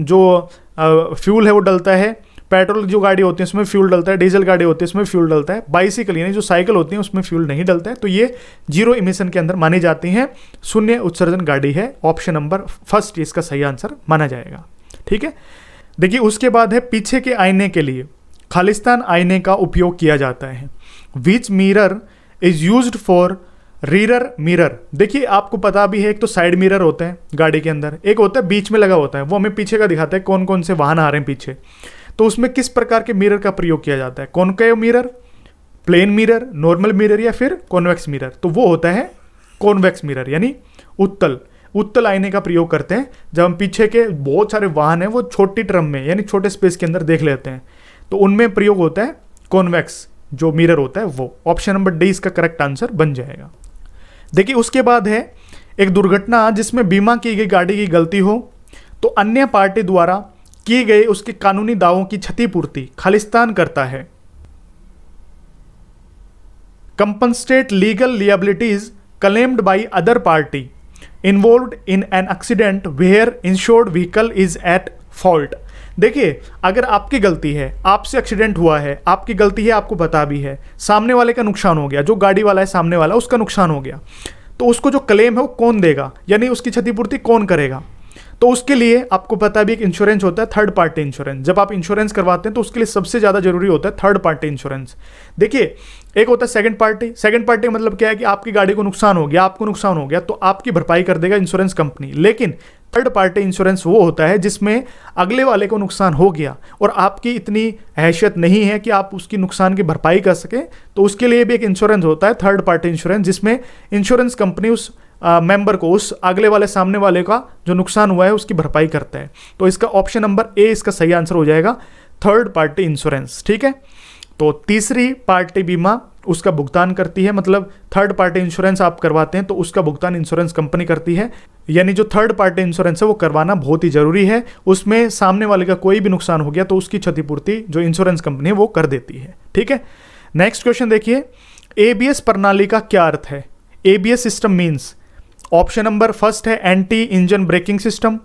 जो फ्यूल है वो डलता है, पेट्रोल जो गाड़ी होती है उसमें फ्यूल डलता है, डीजल गाड़ी होती है उसमें फ्यूल डलता है, बाइसिकल यानी जो साइकिल होती है उसमें फ्यूल नहीं डलता है। तो ये जीरो इमिशन के अंदर मानी जाती हैं, शून्य उत्सर्जन गाड़ी है। ऑप्शन नंबर फर्स्ट इसका सही आंसर माना जाएगा। ठीक है, देखिए उसके बाद है, पीछे के आईने के लिए खालिस्तान आईने का उपयोग किया जाता है, विच mirror is used for rear mirror. देखिए आपको पता भी है, एक तो साइड मिरर होता है गाड़ी के अंदर, एक होता है बीच में लगा होता है, वो हमें पीछे का दिखाता है कौन कौन से वाहन आ रहे हैं पीछे। तो उसमें किस प्रकार के मिरर का प्रयोग किया जाता है? Concave mirror, plane mirror, normal mirror, या फिर कॉन्वेक्स मिरर? तो वो होता है कॉन्वेक्स मिरर, यानी उत्तल आईने का प्रयोग करते हैं जब हम पीछे के बहुत सारे वाहन हैं वो छोटी टर्म में यानी छोटे स्पेस के अंदर देख लेते हैं, तो उनमें प्रयोग होता है कॉन्वेक्स जो मिरर होता है वो। ऑप्शन नंबर डी इसका करेक्ट आंसर बन जाएगा। देखिए उसके बाद है, एक दुर्घटना जिसमें बीमा की गई गाड़ी की गलती हो तो अन्य पार्टी द्वारा किए गए उसके कानूनी दावों की क्षतिपूर्ति खालिस्तान करता है। Compensate legal liabilities claimed by other party involved in an accident where insured vehicle is at fault. देखिए अगर आपकी गलती है, आपसे एक्सीडेंट हुआ है, आपकी गलती है, आपको पता भी है, सामने वाले का नुकसान हो गया, जो गाड़ी वाला है सामने वाला उसका नुकसान हो गया, तो उसको जो क्लेम है वो कौन देगा, यानी उसकी क्षतिपूर्ति कौन करेगा? तो उसके लिए आपको पता भी एक इंश्योरेंस होता है, थर्ड पार्टी इंश्योरेंस। जब आप इंश्योरेंस करवाते हैं तो उसके लिए सबसे ज़्यादा जरूरी होता है थर्ड पार्टी इंश्योरेंस। देखिए एक होता है सेकंड पार्टी। सेकंड पार्टी मतलब क्या है कि आपकी गाड़ी को नुकसान हो गया, आपको नुकसान हो गया तो आपकी भरपाई कर देगा इंश्योरेंस कंपनी। लेकिन थर्ड पार्टी इंश्योरेंस वो होता है जिसमें अगले वाले को नुकसान हो गया और आपकी इतनी हैसियत नहीं है कि आप उसकी नुकसान की भरपाई कर सके, तो उसके लिए भी एक इंश्योरेंस होता है थर्ड पार्टी इंश्योरेंस, जिसमें इंश्योरेंस कंपनी उस मेंबर को, उस अगले वाले सामने वाले का जो नुकसान हुआ है उसकी भरपाई करता है। तो इसका ऑप्शन नंबर ए इसका सही आंसर हो जाएगा, थर्ड पार्टी इंश्योरेंस। ठीक है, तो तीसरी पार्टी बीमा उसका भुगतान करती है, मतलब थर्ड पार्टी इंश्योरेंस आप करवाते हैं तो उसका भुगतान इंश्योरेंस कंपनी करती है। यानी जो थर्ड पार्टी इंश्योरेंस है वो करवाना बहुत ही जरूरी है, उसमें सामने वाले का कोई भी नुकसान हो गया तो उसकी क्षतिपूर्ति जो इंश्योरेंस कंपनी है वो कर देती है। ठीक है, नेक्स्ट क्वेश्चन देखिए, एबीएस प्रणाली का क्या अर्थ है? ABS system means, option number first है anti engine braking system,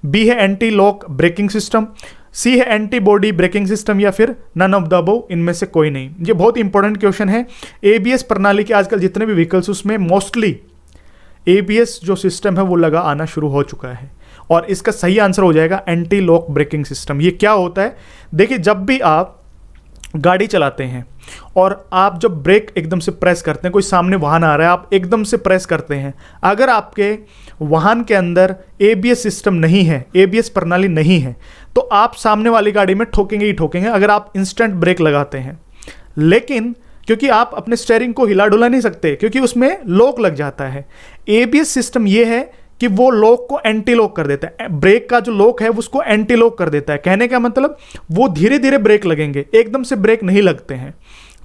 B है anti lock braking system, C है एंटी बॉडी ब्रेकिंग सिस्टम, या फिर नन ऑफ द अबव, इनमें से कोई नहीं। ये बहुत इंपॉर्टेंट क्वेश्चन है। एबीएस प्रणाली के आजकल जितने भी व्हीकल्स उसमें मोस्टली एबीएस जो सिस्टम है वो लगा आना शुरू हो चुका है और इसका सही आंसर हो जाएगा एंटी लॉक ब्रेकिंग सिस्टम। ये क्या होता है? देखिए जब भी आप गाड़ी चलाते हैं और आप जब ब्रेक एकदम से प्रेस करते हैं, कोई सामने वाहन आ रहा है, आप एकदम से प्रेस करते हैं, अगर आपके वाहन के अंदर एबीएस सिस्टम नहीं है, एबीएस प्रणाली नहीं है, तो आप सामने वाली गाड़ी में ठोकेंगे ही ठोकेंगे अगर आप इंस्टेंट ब्रेक लगाते हैं। लेकिन क्योंकि आप अपने स्टीयरिंग को हिला डुला नहीं सकते क्योंकि उसमें लॉक लग जाता है। एबीएस सिस्टम ये है कि वो लॉक को एंटी लॉक कर देता है, ब्रेक का जो लॉक है उसको एंटी लॉक कर देता है। कहने का मतलब वो धीरे धीरे ब्रेक लगेंगे, एकदम से ब्रेक नहीं लगते हैं,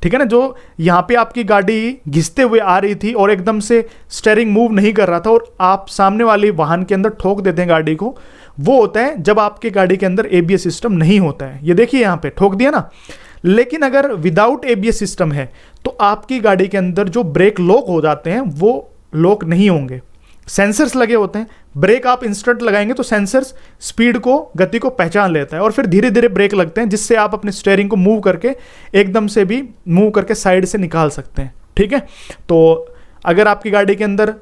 ठीक है ना। जो यहाँ पे आपकी गाड़ी घिसते हुए आ रही थी और एकदम से स्टीयरिंग मूव नहीं कर रहा था और आप सामने वाली वाहन के अंदर ठोक देते हैं गाड़ी को, वो होता है जब आपके गाड़ी के अंदर एबीएस सिस्टम नहीं होता है। ये देखिए यहाँ पे ठोक दिया ना। लेकिन अगर विदाउट एबीएस सिस्टम है तो आपकी गाड़ी के अंदर जो ब्रेक लॉक हो जाते हैं वो लॉक नहीं होंगे। सेंसर्स लगे होते हैं, ब्रेक आप इंस्टेंट लगाएंगे तो सेंसर्स स्पीड को, गति को पहचान लेता है और फिर धीरे धीरे ब्रेक लगते हैं, जिससे आप अपने स्टीयरिंग को मूव करके एकदम से भी मूव करके साइड से निकाल सकते हैं, ठीक है। तो अगर आपकी गाड़ी के अंदर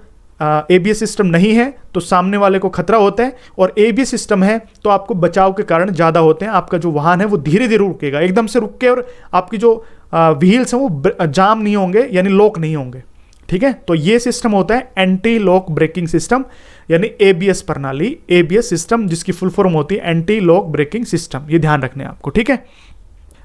एबीएस सिस्टम नहीं है तो सामने वाले को खतरा होता है, और एबीएस सिस्टम है तो आपको बचाव के कारण ज़्यादा होते हैं। आपका जो वाहन है वो धीरे धीरे रुकेगा, एकदम से रुक के, और आपकी जो व्हील्स हैं वो जाम नहीं होंगे, यानी लॉक नहीं होंगे, ठीक है। तो ये सिस्टम होता है एंटी लॉक ब्रेकिंग सिस्टम, यानी एबीएस प्रणाली, एबीएस सिस्टम जिसकी फुल फॉर्म होती है एंटी लॉक ब्रेकिंग सिस्टम। ये ध्यान रखने आपको, ठीक है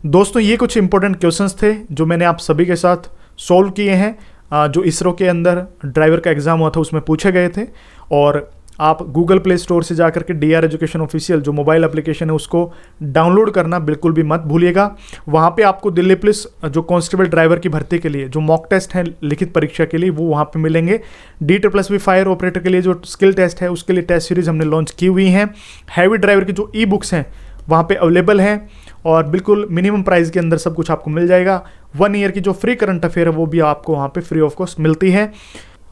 दोस्तों। ये कुछ इंपॉर्टेंट क्वेश्चंस थे जो मैंने आप सभी के साथ सोल्व किए हैं, जो इसरो के अंदर ड्राइवर का एग्जाम हुआ था उसमें पूछे गए थे। और आप गूगल प्ले स्टोर से जाकर के डीआर एजुकेशन ऑफिशियल जो मोबाइल एप्लीकेशन है उसको डाउनलोड करना बिल्कुल भी मत भूलिएगा। वहाँ पे आपको दिल्ली पुलिस जो कांस्टेबल ड्राइवर की भर्ती के लिए जो मॉक टेस्ट है लिखित परीक्षा के लिए, वो वहाँ पे मिलेंगे। DSSB फायर ऑपरेटर के लिए जो स्किल टेस्ट है उसके लिए टेस्ट सीरीज हमने लॉन्च की हुई हैं। हैवी ड्राइवर की जो ई बुक्स हैं वहाँ पे अवेलेबल हैं और बिल्कुल मिनिमम प्राइस के अंदर सब कुछ आपको मिल जाएगा। 1 ईयर की जो फ्री करंट अफेयर है वो भी आपको वहाँ पे फ्री ऑफ कॉस्ट मिलती है।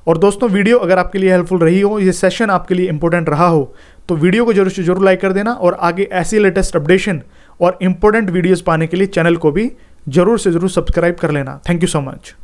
और दोस्तों वीडियो अगर आपके लिए हेल्पफुल रही हो, ये सेशन आपके लिए इंपॉर्टेंट रहा हो, तो वीडियो को जरूर से जरूर लाइक कर देना, और आगे ऐसी लेटेस्ट अपडेशन और इंपॉर्टेंट वीडियोस पाने के लिए चैनल को भी जरूर से जरूर सब्सक्राइब कर लेना। Thank you so much.